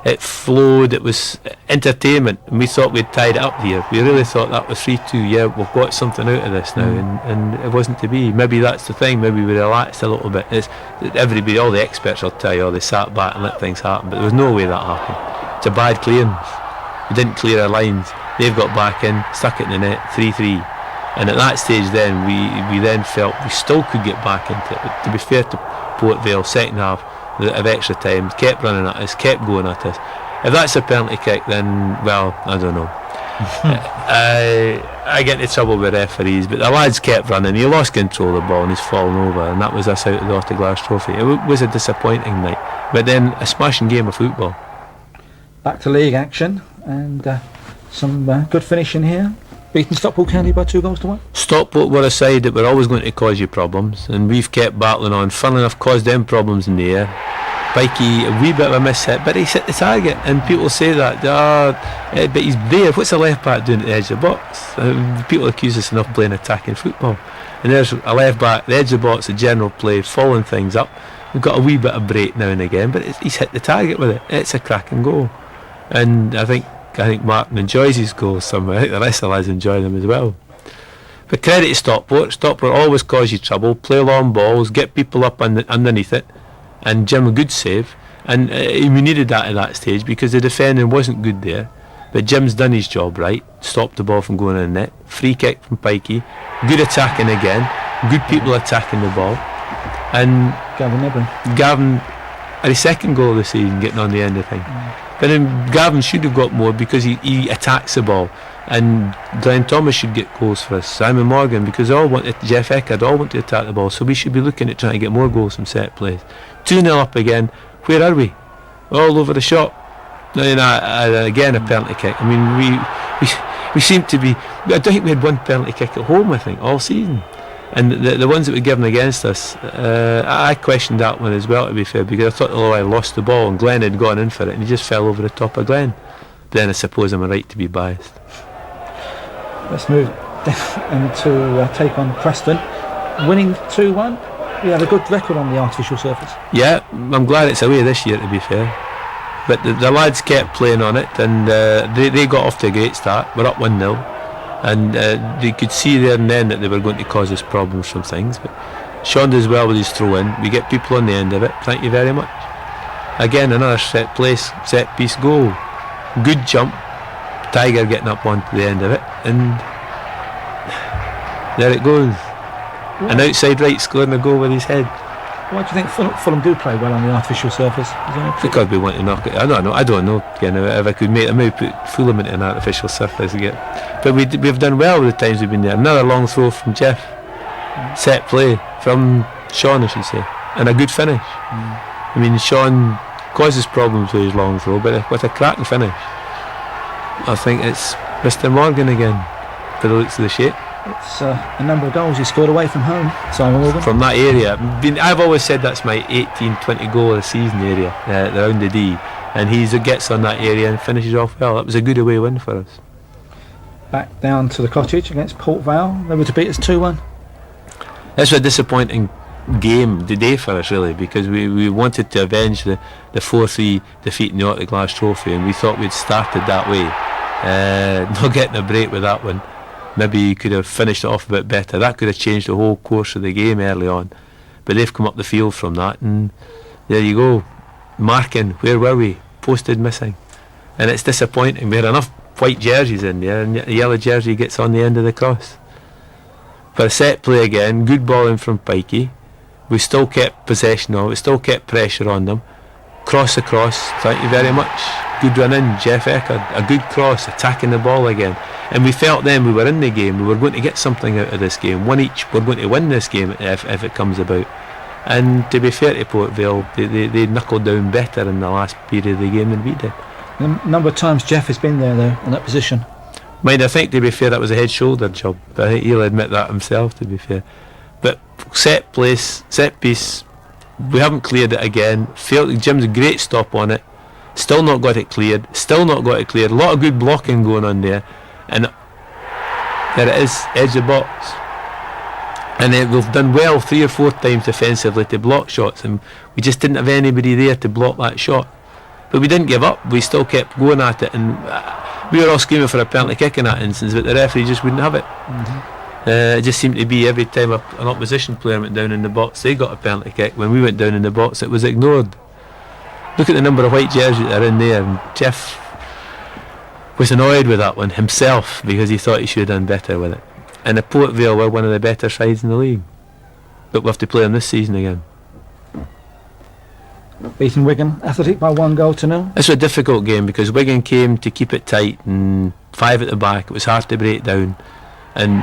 it flowed, it was entertainment, and we thought we'd tied it up here. We really thought that was 3-2, yeah, we've got something out of this now, and it wasn't to be. Maybe that's the thing, maybe we relaxed a little bit. Everybody, all the experts will tell you, they sat back and let things happen, but there was no way that happened. It's a bad clearance. We didn't clear our lines, they've got back in, stuck it in the net, 3-3. And at that stage then, we then felt we still could get back into it. But to be fair to Port Vale, second half of extra time, kept running at us, kept going at us. If that's a penalty kick, then, well, I don't know. I get into trouble with referees, but the lads kept running. He lost control of the ball and he's fallen over, and that was us out of the Autoglass trophy. It was a disappointing night, but then a smashing game of football. Back to league action, and some good finishing here. Beaten Stockport County by 2-1. Stockport were a side that were always going to cause you problems, and we've kept battling on. Funnily enough, caused them problems in the air. Pikey, a wee bit of a miss hit, but he's hit the target, and people say that, but he's there. What's the left back doing at the edge of the box? People accuse us of playing attacking football, and there's a left back, the edge of the box, the general play, following things up. We've got a wee bit of break now and again, but he's hit the target with it. It's a cracking goal, and I think Martin enjoys his goals somewhere. I think the rest of the lads enjoy them as well. But credit to Stockport. Stockport always cause you trouble, play long balls, get people up underneath it, and Jim, a good save. And we needed that at that stage because the defending wasn't good there. But Jim's done his job right, stopped the ball from going in the net. Free kick from Pikey, good attacking again, good people attacking the ball. And Gavin, his second goal of the season, getting on the end of things. But then Gavin should have got more because he attacks the ball, and Glenn Thomas should get goals for us, Simon Morgan, because Jeff Eckerd all want to attack the ball, so we should be looking at trying to get more goals from set plays. 2-0 up again. Where are we? All over the shop. Again a penalty kick. I mean, we seem to be. I don't think we had one penalty kick at home, I think, all season. And the ones that were given against us, I questioned that one as well, to be fair, because I thought I lost the ball and Glenn had gone in for it and he just fell over the top of Glenn. But then I suppose I'm right to be biased. Let's move into take on Preston, winning 2-1. We had a good record on the artificial surface. Yeah, I'm glad it's away this year, to be fair. But the lads kept playing on it, and they got off to a great start. We're up 1-0. And they could see there and then that they were going to cause us problems from things, but Sean does well with his throw in. We get people on the end of it. Thank you very much. Again, another set piece goal. Good jump. Tiger getting up onto the end of it, and there it goes. An outside right scoring a goal with his head. Why do you think Fulham do play well on the artificial surface? Because we want to knock it. I don't know. Again, if I could make them out, put Fulham into an artificial surface again. But we've done well with the times we've been there. Another long throw from Jeff. Set play from Sean, I should say, and a good finish. I mean, Sean causes problems with his long throw, but with a cracking finish. I think it's Mr. Morgan again, for the looks of the shape. It's a number of goals he scored away from home, Simon Morgan. From that area. I've always said that's my 18-20 goal of the season area, around the D. And he gets on that area and finishes off well. That was a good away win for us. Back down to the Cottage against Port Vale. They were to beat us 2-1. That's a disappointing game today for us, really, because we wanted to avenge the 4-3 defeat in the Autoglass Trophy, and we thought we'd started that way. Not getting a break with that one. Maybe you could have finished it off a bit better. That could have changed the whole course of the game early on. But they've come up the field from that, and there you go. Marking, where were we? Posted missing. And it's disappointing. We had enough white jerseys in there, and the yellow jersey gets on the end of the cross. For a set play again, good ball in from Pikey. We still kept possession of it, still kept pressure on them. Cross across, thank you very much. Good run in, Jeff Eckerd. A good cross, attacking the ball again. And we felt then we were in the game, we were going to get something out of this game. One each, we're going to win this game if it comes about. And to be fair to Port Vale, they knuckled down better in the last period of the game than we did. The number of times Jeff has been there, though, in that position. Mind, I think, to be fair, that was a head-shoulder job. I think he'll admit that himself, to be fair. But set piece, we haven't cleared it again. Jim's a great stop on it. Still not got it cleared. A lot of good blocking going on there. And there it is, edge of the box. And we've done well 3 or 4 times defensively to block shots, and we just didn't have anybody there to block that shot. But we didn't give up. We still kept going at it, and we were all screaming for a penalty kick in that instance, but the referee just wouldn't have it. It just seemed to be every time an opposition player went down in the box, they got a penalty kick. When we went down in the box, it was ignored. Look at the number of white jerseys that are in there, and Jeff was annoyed with that one himself because he thought he should have done better with it. And the Port Vale were one of the better sides in the league, but we'll have to play them this season again. Beaten Wigan Athletic by 1-0. It's a difficult game because Wigan came to keep it tight and 5 at the back. It was hard to break down, and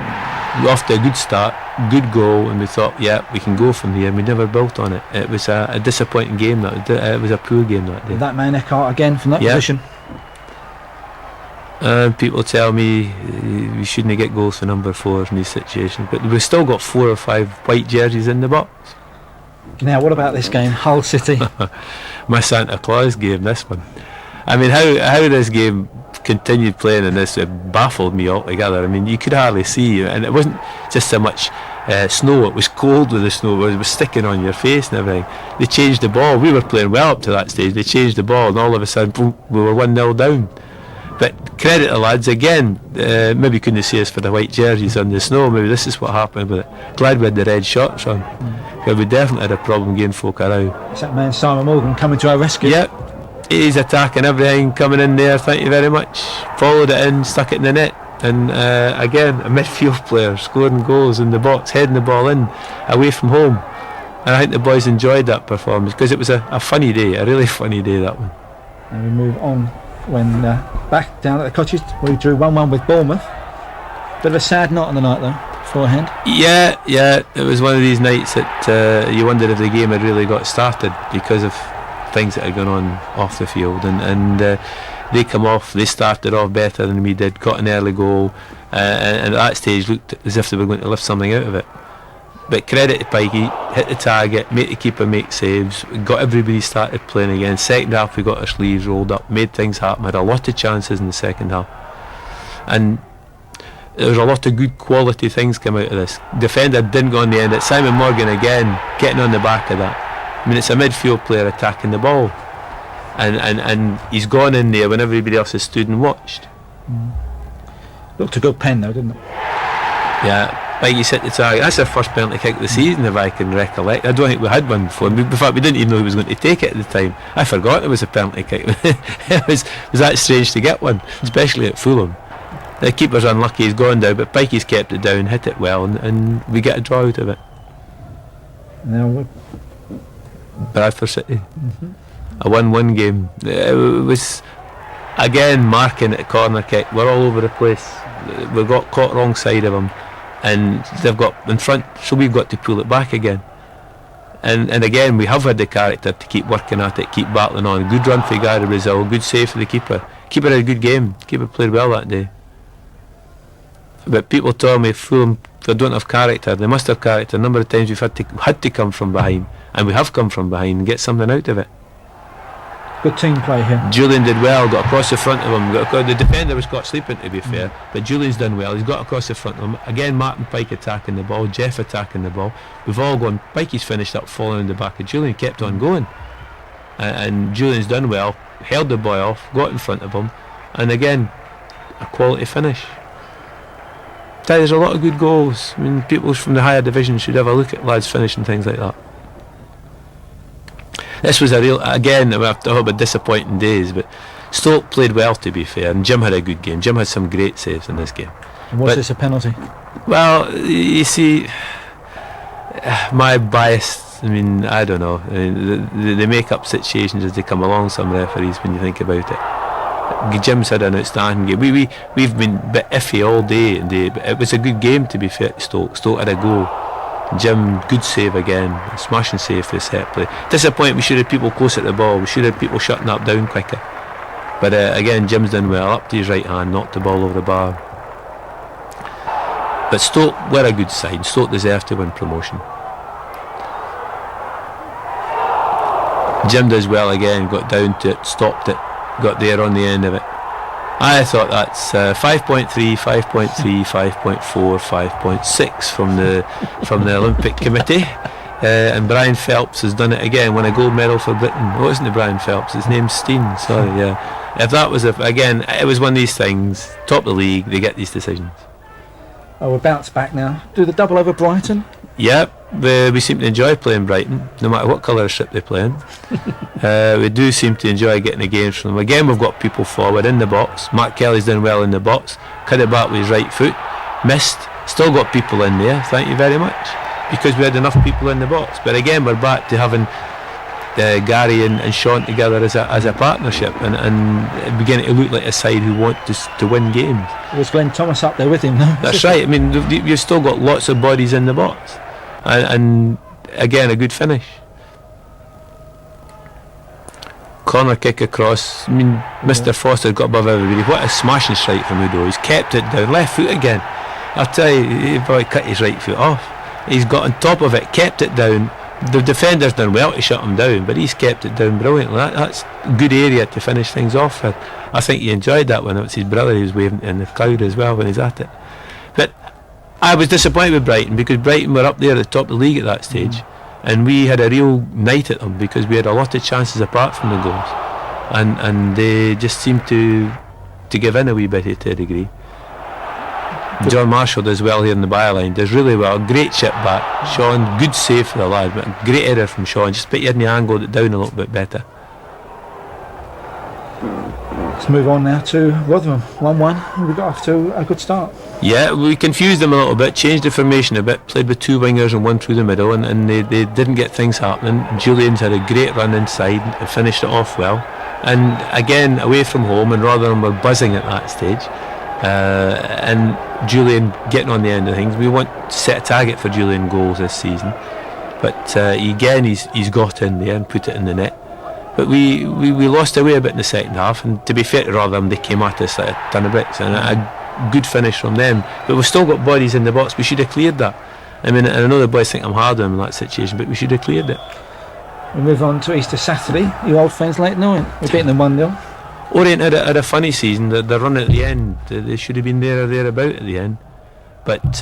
we off to a good start, good goal, and we thought, yeah, we can go from here, and we never built on it. It was a disappointing game. It was a poor game that day. That man Eckhart again from that position. People tell me we shouldn't get goals for number 4 in these situations, but we've still got 4 or 5 white jerseys in the box. Now, what about this game, Hull City? My Santa Claus game, this one. I mean, how this game continued playing in this, it baffled me altogether. I mean, you could hardly see, and it wasn't just so much snow, it was cold with the snow, it was sticking on your face and everything. They changed the ball. We were playing well up to that stage. They changed the ball, and all of a sudden, boom, we were 1-0 down. But credit the lads again. Maybe couldn't see us for the white jerseys on the snow. Maybe this is what happened with it. Glad we had the red shorts on. Because we definitely had a problem getting folk around. It's that man Simon Morgan coming to our rescue. Yep. He's attacking everything, coming in there, thank you very much. Followed it in, stuck it in the net. And again, a midfield player scoring goals in the box, heading the ball in, away from home. And I think the boys enjoyed that performance because it was a funny day, a really funny day, that one. And we move on when back down at the Cottage, we drew 1-1 with Bournemouth. Bit of a sad night on the night though, beforehand. Yeah, it was one of these nights that you wondered if the game had really got started because of things that had gone on off the field, and they come off, they started off better than we did, got an early goal, and at that stage looked as if they were going to lift something out of it. But credit to Pikey, hit the target, made the keeper make saves, got everybody started playing again. Second half we got our sleeves rolled up, made things happen, had a lot of chances in the second half, and there was a lot of good quality things come out of this. Defender didn't go on the end. It's Simon Morgan again getting on the back of that. I mean, it's a midfield player attacking the ball, and he's gone in there when everybody else has stood and watched. Looked a good pen though, didn't it? Yeah. Pikey's hit the target. That's our first penalty kick of the season, if I can recollect. I don't think we had one before. In fact, we didn't even know he was going to take it at the time. I forgot it was a penalty kick. It was that strange to get one, especially at Fulham. The keeper's unlucky, he's gone down, but Pikey's kept it down, hit it well, and we get a draw out of it. Now, Bradford City. A 1-1 game. It was, again, marking at corner kick. We're all over the place. We got caught wrong side of them, and they've got in front, so we've got to pull it back again. And again, we have had the character to keep working at it, keep battling on. Good run for Gary Brazil, good save for the keeper. Keeper had a good game. Keeper played well that day. But people tell me Fulham, they don't have character. They must have character. A number of times we've had to come from behind, and we have come from behind and get something out of it. Good team play here. Julian did well, got across the front of him. The defender was caught sleeping, to be fair, but Julian's done well. He's got across the front of him. Again, Martin Pike attacking the ball, Jeff attacking the ball. We've all gone. Pikey's finished up, falling in the back of Julian, kept on going. And Julian's done well, held the boy off, got in front of him, and again, a quality finish. There's a lot of good goals. I mean, people from the higher division should have a look at lads finishing things like that. This was a real, again, I talk about disappointing days, but Stoke played well, to be fair, and Jim had a good game. Jim had some great saves in this game. And was this a penalty? Well, you see, my bias, I mean, I don't know. I mean, they make up situations as they come along, some referees, when you think about it. Jim's had an outstanding game. We've been a bit iffy all day, but it was a good game, to be fair to Stoke. Stoke had a goal. Jim, good save again, a smashing save for the set play. Disappointing, we should have people closer to the ball. We should have people shutting up down quicker. But again, Jim's done well, up to his right hand, knocked the ball over the bar. But Stoke were a good side. Stoke deserved to win promotion. Jim does well again, got down to it, stopped it, got there on the end of it. I thought that's 5.3, 5.3, 5.4, 5.6 from the Olympic Committee. And Brian Phelps has done it again, won a gold medal for Britain. Oh, isn't it Brian Phelps? His name's Steen, sorry, yeah. If that was, again, it was one of these things, top of the league, they get these decisions. Oh, we're bounced back now. Do the double over Brighton? Yep, we seem to enjoy playing Brighton, no matter what colour of strip they play in. We do seem to enjoy getting the games from them. Again, we've got people forward in the box. Mark Kelly's done well in the box. Cut it back with his right foot. Missed. Still got people in there, thank you very much. Because we had enough people in the box. But again, we're back to having Gary and Sean together as a partnership and beginning to look like a side who want to win games. Was Glenn Thomas up there with him, no? That's right. I mean, you've still got lots of bodies in the box. And again, a good finish. Corner kick across. I mean, Mr. Foster got above everybody. What a smashing strike from Udo. He's kept it down. Left foot again. I'll tell you, he probably cut his right foot off. He's got on top of it, kept it down. The defender's done well to shut him down, but he's kept it down brilliantly. That's a good area to finish things off with. I think he enjoyed that when it was his brother he was waving in the crowd as well when he's at it. But I was disappointed with Brighton because Brighton were up there at the top of the league at that stage, and we had a real night at them because we had a lot of chances apart from the goals, and they just seemed to give in a wee bit to a degree. John Marshall does well here in the byline, does really well, great chip back. Sean, good save for the lad, but a great error from Sean, just a bit he hadn't angled it down a little bit better. Let's move on now to Rotherham. 1-1. We got off to a good start. Yeah, we confused them a little bit, changed the formation a bit, played with two wingers and one through the middle, and they didn't get things happening. Julian's had a great run inside and finished it off well. And again, away from home, and Rotherham were buzzing at that stage. And Julian getting on the end of things. We want to set a target for Julian goals this season. But again, he's got in there and put it in the net. But we lost away a bit in the second half, and to be fair to Rotherham, they came at us like a ton of bricks, and a good finish from them. But we've still got bodies in the box. We should have cleared that. I mean, I know the boys think I'm hard on them in that situation, but we should have cleared it. We move on to Easter Saturday. Your old friends Leyton, Orient. We're beating them 1-0. Orient had a funny season. The run at the end, they should have been there or thereabout at the end. But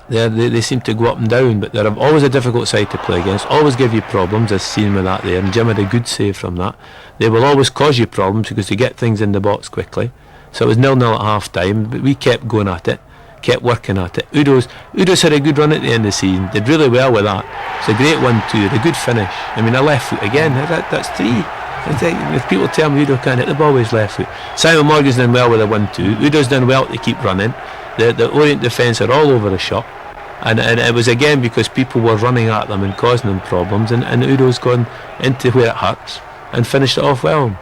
they seem to go up and down, but they're always a difficult side to play against, always give you problems, as seen with that there, and Jim had a good save from that. They will always cause you problems because they get things in the box quickly. So it was 0-0 at half time, but we kept going at it, kept working at it. Udo's had a good run at the end of the season, did really well with that. It's a great 1-2, a good finish. I mean, a left foot again, that's three. If people tell me Udo can't hit the ball with his left foot. Simon Morgan's done well with a 1-2. Udo's done well to keep running. The Orient defence are all over the shop, and it was again because people were running at them and causing them problems, and Udo's gone into where it hurts and finished it off well.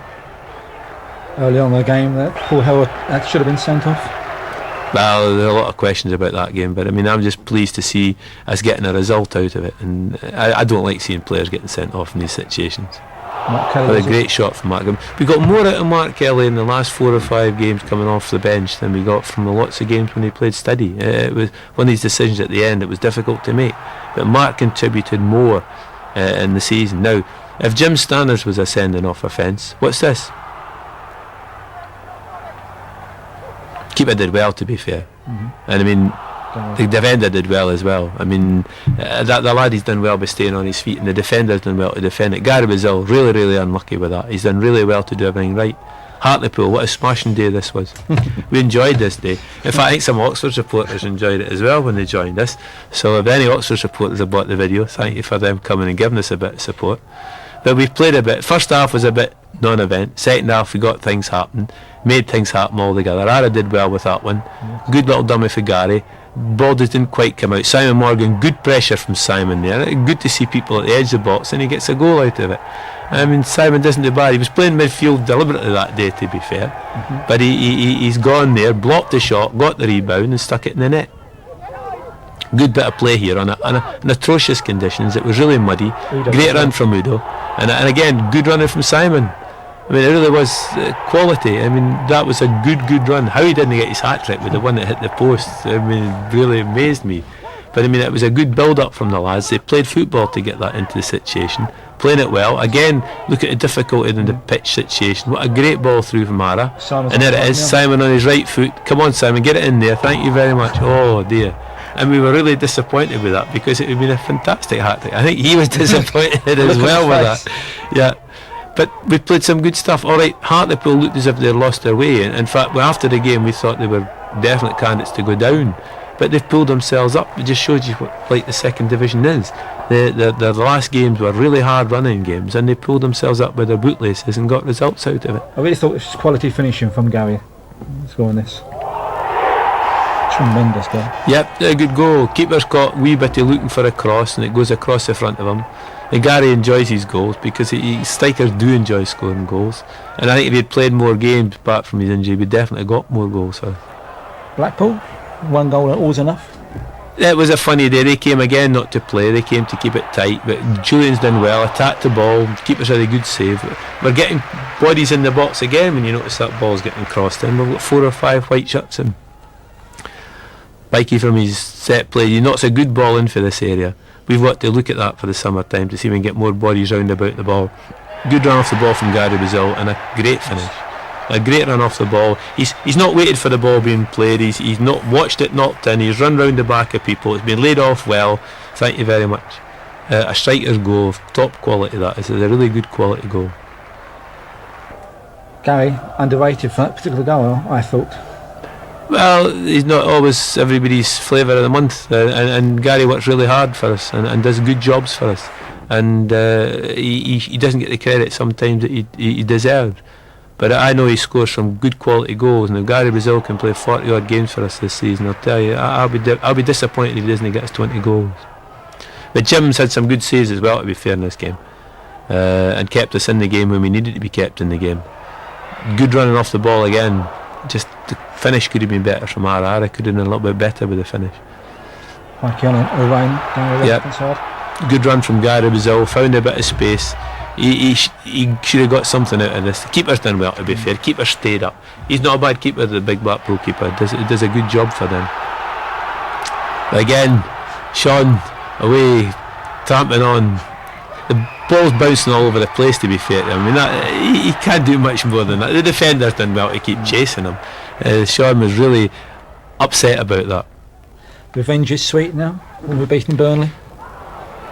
Early on in the game, that Paul Howard should have been sent off. Well, there are a lot of questions about that game, but I mean, I'm just pleased to see us getting a result out of it, and I don't like seeing players getting sent off in these situations. What a great shot from Mark. We got more out of Mark Kelly in the last 4 or 5 games coming off the bench than we got from the lots of games when he played steady. It was one of these decisions at the end. It was difficult to make, but Mark contributed more in the season. Now, if Jim Stanners was a sending off offence, what's this? Keeper did well, to be fair, and I mean. The defender did well as well. I mean, the lad, he's done well by staying on his feet, and the defender's done well to defend it. Gary Bazil, really, really unlucky with that. He's done really well to do everything right. Hartlepool, what a smashing day this was. We enjoyed this day. In fact, I think some Oxford supporters enjoyed it as well when they joined us. So if any Oxford supporters have bought the video, thank you for them coming and giving us a bit of support. But we've played a bit. First half was a bit non-event. Second half we got things happening, made things happen all together. Ara did well with that one. Good little dummy for Gary. Ball just didn't quite come out. Simon Morgan, good pressure from Simon there. Good to see people at the edge of the box, and he gets a goal out of it. I mean, Simon doesn't do bad. He was playing midfield deliberately that day, to be fair. But he's gone there, blocked the shot, got the rebound and stuck it in the net. Good bit of play here on atrocious conditions. It was really muddy. Great run from Udo, and again, good running from Simon. I mean, it really was quality. I mean, that was a good run. How he didn't get his hat-trick with the one that hit the post, I mean, it really amazed me. But I mean, it was a good build-up from the lads. They played football to get that into the situation, playing it well. Again, look at the difficulty in the pitch situation. What a great ball through from Ara. And there it is, Simon on his right foot. Come on, Simon, get it in there. Thank you very much. Oh dear. And we were really disappointed with that, because it would have been a fantastic hat-trick. I think he was disappointed as well with that. Yeah. But we played some good stuff. Alright, Hartlepool looked as if they lost their way. In fact, after the game we thought they were definite candidates to go down. But they've pulled themselves up. It just shows you what like the second division is. The last games were really hard running games, and they pulled themselves up with their bootlaces and got results out of it. I really thought it was quality finishing from Gary scoring this. Tremendous goal. Yep, a good goal. Keeper's got wee bitty looking for a cross, and it goes across the front of him. And Gary enjoys his goals, because strikers do enjoy scoring goals. And I think if he'd played more games apart from his injury, we'd definitely got more goals. So. Blackpool, 1 goal always enough. It was a funny day. They came again not to play. They came to keep it tight. But Julian's done well, attacked the ball. Keeper's had a good save. We're getting bodies in the box again when you notice that ball's getting crossed in. We've got 4 or 5 white shirts in. Mikey from his set play, he knocks a good ball in for this area. We've got to look at that for the summertime to see if we can get more bodies round about the ball. Good run off the ball from Gary Bazil, and a great finish. A great run off the ball. He's not waited for the ball being played. He's not watched it knocked in. He's run round the back of people. It's been laid off well. Thank you very much. A striker's goal of top quality. That is a really good quality goal. Gary underrated for that particular goal, I thought. Well, he's not always everybody's flavour of the month, and Gary works really hard for us and does good jobs for us, and he doesn't get the credit sometimes that he deserves. But I know he scores some good quality goals, and if Gary Bazil can play 40 odd games for us this season, I'll tell you, I'll be disappointed if he doesn't get us 20 goals. But Jim's had some good saves as well, to be fair, in this game, and kept us in the game when we needed to be kept in the game. Good running off the ball again. Just the finish could have been better from Ara. Could have been a little bit better with the finish. Mikey on a line down the left side. Good run from Gary Bazil. Found a bit of space. He should have got something out of this. The keeper's done well, to be fair. Keeper stayed up. He's not a bad keeper, the big Blackpool keeper. He does a good job for them. But again, Sean away, tramping on. The ball's bouncing all over the place, to be fair. I mean, he can't do much more than that. The defender's done well to keep chasing him. Sean was really upset about that. Revenge is sweet now when we're beating Burnley.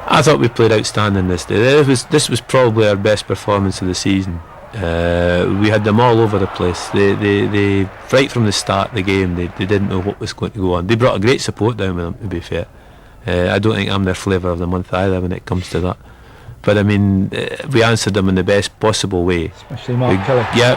I thought we played outstanding this day. This was probably our best performance of the season. We had them all over the place. They right from the start of the game, they didn't know what was going to go on. They brought a great support down with them, to be fair. I don't think I'm their flavour of the month either when it comes to that. But I mean, we answered them in the best possible way. Especially Mark Kelly. Yeah,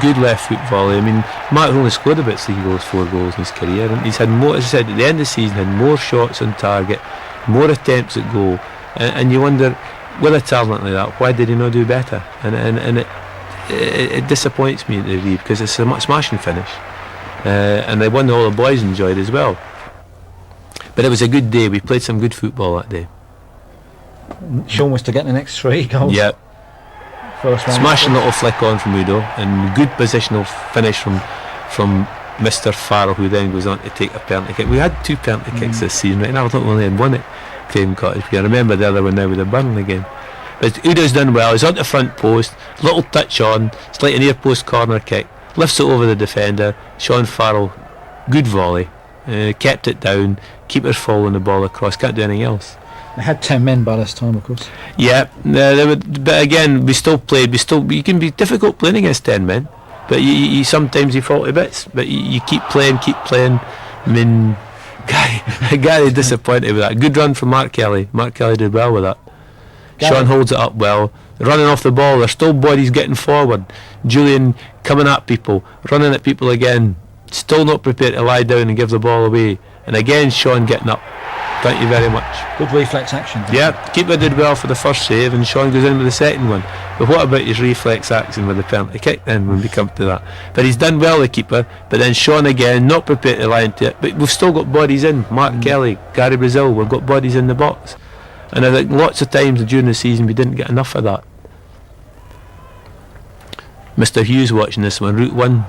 good left foot volley. I mean, Mark only scored about 3 goals, 4 goals in his career, and he's had more, as I said, at the end of the season, had more shots on target, more attempts at goal, and you wonder, with a talent like that, why did he not do better? And it disappoints me at the V, because it's a smashing finish, and the one all the boys enjoyed as well. But it was a good day. We played some good football that day. Sean was to get the next 3 goals. Yep. first round. Smashing little flick on from Udo, and good positional finish from Mr. Farrell, who then goes on to take a penalty kick. We had 2 penalty kicks this season, right now. I thought we only had one at Craven Cottage. I remember the other one now with the Burnley game. But Udo's done well. He's on the front post, little touch on. It's like an near post corner kick. Lifts it over the defender. Sean Farrell, good volley. Kept it down. Keeper's following the ball across. Can't do anything else. They had 10 men by this time, of course. Yeah, but again, we still played. You can be difficult playing against 10 men, but you sometimes you fall to bits. But you keep playing. I mean, Gary disappointed with that. Good run from Mark Kelly. Mark Kelly did well with that. Gary. Sean holds it up well. Running off the ball. There's still bodies getting forward. Julian coming at people, running at people again. Still not prepared to lie down and give the ball away. And again, Sean getting up. Thank you very much. Good reflex action. Yeah, keeper did well for the first save, and Sean goes in with the second one. But what about his reflex action with the penalty kick then, when we come to that? But he's done well, the keeper. But then Sean again, not prepared to lie into it. But we've still got bodies in. Mark Kelly, Gary Brazil, we've got bodies in the box. And I think lots of times during the season we didn't get enough of that. Mr. Hughes watching this one, Route 1.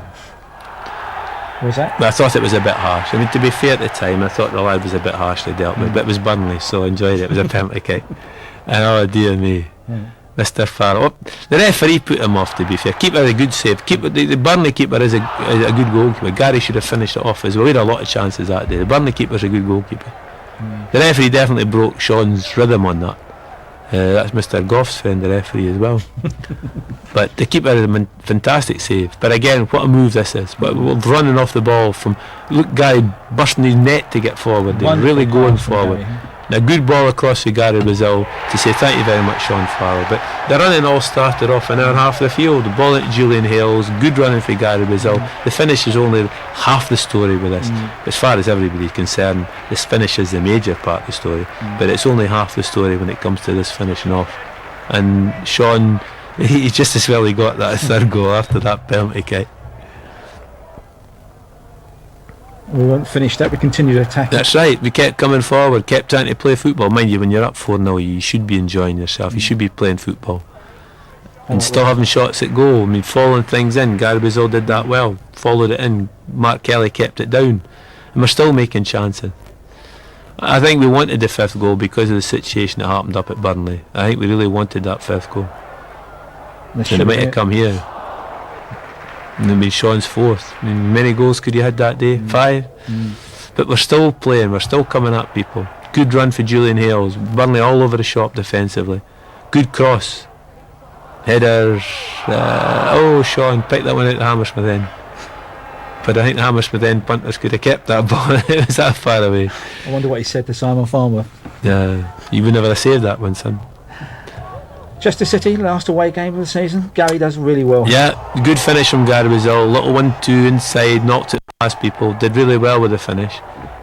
Was that? But I thought it was a bit harsh. I mean, to be fair at the time, I thought the lad was a bit harshly dealt with, but it was Burnley, so I enjoyed it. It was a penalty kick. And oh dear me, Mr. Farrell. Oh, the referee put him off, to be fair. Keeper a good save. The Burnley keeper is a good goalkeeper. Gary should have finished it off as well. We had a lot of chances that day. The Burnley keeper's a good goalkeeper. The referee definitely broke Sean's rhythm on that. That's Mr. Goff's friend, the referee, as well. But the keeper is a fantastic save. But again, what a move this is. But we're running off the ball from, look, Gary bursting his net to get forward. They're really going forward. Gary. A good ball across with Gary Brazil to say thank you very much, Sean Farrell. But the running all started off in our half of the field. The ball into Julian Hales, good running for Gary Brazil. The finish is only half the story with this. As far as everybody's concerned, this finish is the major part of the story. But it's only half the story when it comes to this finishing off. And Sean, he just as well he got that third goal after that penalty kick. We weren't finished that, we continued attacking. That's right, we kept coming forward, kept trying to play football. Mind you, when you're up 4-0, you should be enjoying yourself, you should be playing football. And still having shots at goal. I mean, following things in. Gary Brazil did that well, followed it in. Mark Kelly kept it down. And we're still making chances. I think we wanted the 5th goal because of the situation that happened up at Burnley. I think we really wanted that 5th goal. And it might have come here. And it'll be Sean's 4th. I mean, many goals could you had that day? 5. But we're still playing, we're still coming at people. Good run for Julian Hales. Burnley all over the shop defensively. Good cross. Headers. Sean picked that one out of Hammersmith end. But I think the Hammersmith end punters could have kept that ball. It was that far away. I wonder what he said to Simon Farmer. Yeah, you would never have saved that one, son. Chester City, last away game of the season. Gary does really well. Yeah, good finish from Gary Brazil. Little 1-2 inside, knocked it past people. Did really well with the finish.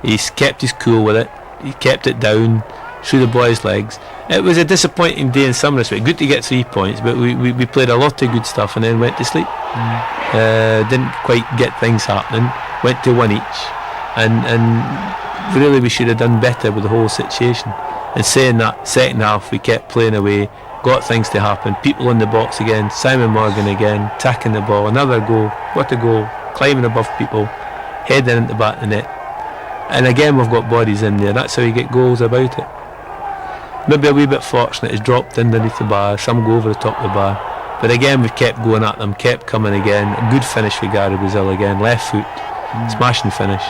He's kept his cool with it. He kept it down through the boys' legs. It was a disappointing day in some respect. Good to get 3 points, but we played a lot of good stuff and then went to sleep. Didn't quite get things happening. Went to 1 each, and really we should have done better with the whole situation. And saying that, second half we kept playing away. Got things to happen, people in the box again, Simon Morgan again, tacking the ball, another goal, what a goal, climbing above people, heading into the back of the net. And again we've got bodies in there, that's how you get goals about it. Maybe a wee bit fortunate, it's dropped underneath the bar, some go over the top of the bar. But again we've kept going at them, kept coming again, a good finish for Gary Brazil again, left foot, smashing finish.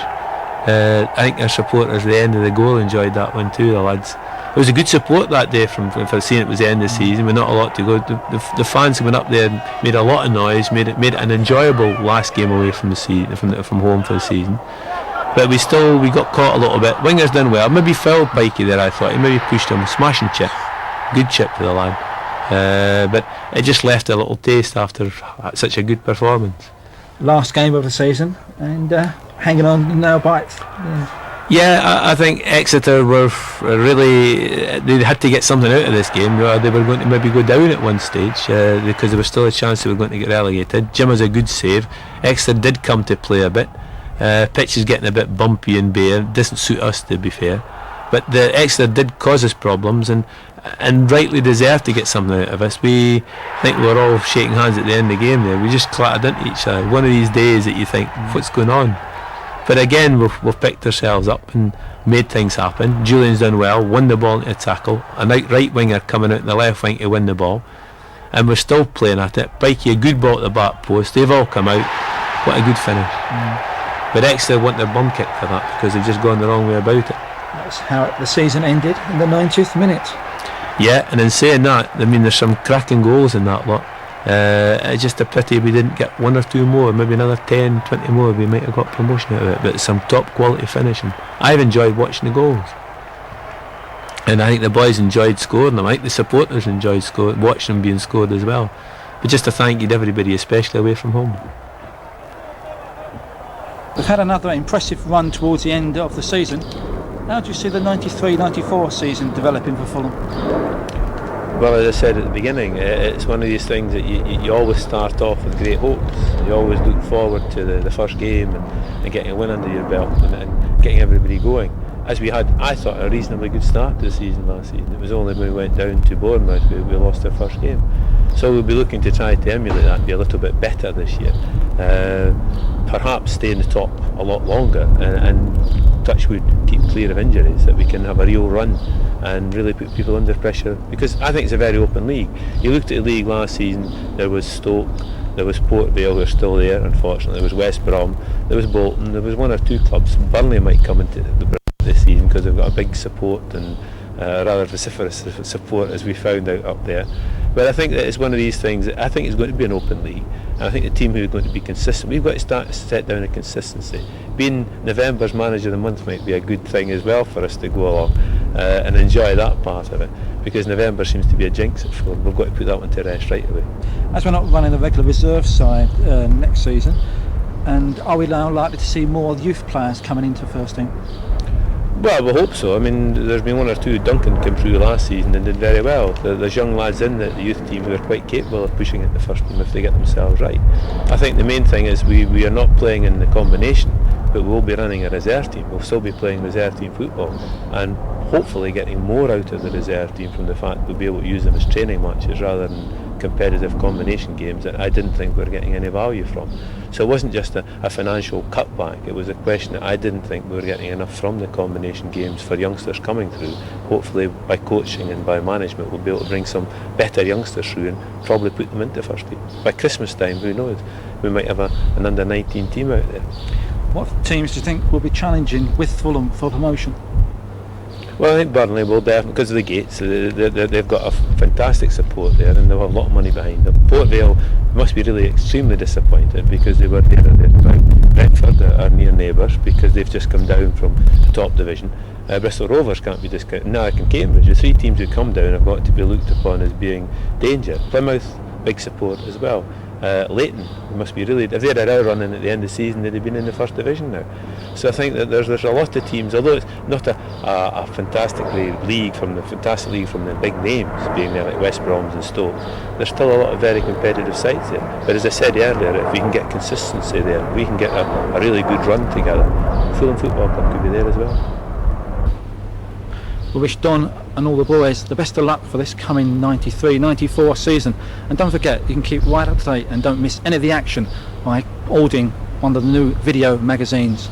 I think our supporters at the end of the goal enjoyed that one too, the lads. It was a good support that day for seeing it was the end of the season with not a lot to go. The fans went up there and made a lot of noise, made it an enjoyable last game away from the season, from home for the season. But we got caught a little bit. Winger's done well, maybe fouled Pikey there, I thought. He maybe pushed him, smashing chip. Good chip for the lad. But it just left a little taste after such a good performance. Last game of the season and hanging on now by it. Yeah, I think Exeter were really, they had to get something out of this game. They were going to maybe go down at one stage because there was still a chance they were going to get relegated. Jim has a good save. Exeter did come to play a bit. Pitch is getting a bit bumpy and bare. It doesn't suit us, to be fair. But the Exeter did cause us problems, and and rightly deserve to get something out of us. I think we were all shaking hands at the end of the game there. We just clattered into each other. One of these days that you think, what's going on? But again, we've picked ourselves up and made things happen. Julian's done well, won the ball into a tackle, a right winger coming out in the left wing to win the ball, and we're still playing at it. Pikey, a good ball at the back post. They've all come out. What a good finish. But Exeter want their bum kicked for that because they've just gone the wrong way about it. That's how the season ended in the 90th minute. Yeah, and in saying that, I mean, there's some cracking goals in that lot. It's just a pity we didn't get one or two more, maybe another 10, 20 more, we might have got promotion out of it. But some top quality finishing. I've enjoyed watching the goals, and I think the boys enjoyed scoring them. I think the supporters enjoyed watching them being scored as well. But just to thank you to everybody, especially away from home. We've had another impressive run towards the end of the season. How do you see the 93-94 season developing for Fulham? Well, as I said at the beginning, it's one of these things that you always start off with great hopes. You always look forward to the first game and getting a win under your belt and getting everybody going. As we had, I thought, a reasonably good start to the season last season. It was only when we went down to Bournemouth we lost our first game. So we'll be looking to try to emulate that and be a little bit better this year. Perhaps stay in the top a lot longer and touch wood, keep clear of injuries, that we can have a real run and really put people under pressure, because I think it's a very open league. You looked at the league last season, there was Stoke, there was Port Vale who are still there, unfortunately, there was West Brom, there was Bolton, there was one or two clubs. Burnley might come into the this season because they've got a big support and rather vociferous support, as we found out up there. But I think that it's one of these things that I think it's going to be an open league, and I think the team who are going to be consistent, we've got to start to set down a consistency. Being November's manager of the month might be a good thing as well for us to go along and enjoy that part of it, because November seems to be a jinx at Fulham. We've got to put that one to rest right away. As we're not running the regular reserve side next season, and are we now likely to see more youth players coming into first team? Well, we hope so. I mean, there's been one or two. Duncan came through last season and did very well. There's young lads in the youth team who are quite capable of pushing it the first team if they get themselves right. I think the main thing is we are not playing in the combination, but we'll be running a reserve team. We'll still be playing reserve team football and hopefully getting more out of the reserve team from the fact we'll be able to use them as training matches rather than competitive combination games that I didn't think we were getting any value from. So it wasn't just a financial cutback, it was a question that I didn't think we were getting enough from the combination games for youngsters coming through. Hopefully by coaching and by management we'll be able to bring some better youngsters through and probably put them into first team. By Christmas time, who knows, we might have an under 19 team out there. What teams do you think will be challenging with Fulham for promotion? Well, I think Burnley will definitely, because of the gates, they've got a fantastic support there and they'll have a lot of money behind them. Port Vale must be really extremely disappointed because they were there at Bradford, our near neighbours, because they've just come down from the top division. Bristol Rovers can't be discounted. Narek and Cambridge, the three teams who come down have got to be looked upon as being danger. Plymouth, big support as well. Leyton must be really, if they had a row running at the end of the season, they'd have been in the first division now. So I think that there's a lot of teams, although it's not a fantastic league from the big names being there like West Broms and Stoke, there's still a lot of very competitive sides there. But as I said earlier, if we can get consistency there, we can get a really good run together. Fulham Football Club could be there as well. We wish Don and all the boys the best of luck for this coming 93-94 season, and don't forget you can keep right up to date and don't miss any of the action by ordering one of the new video magazines.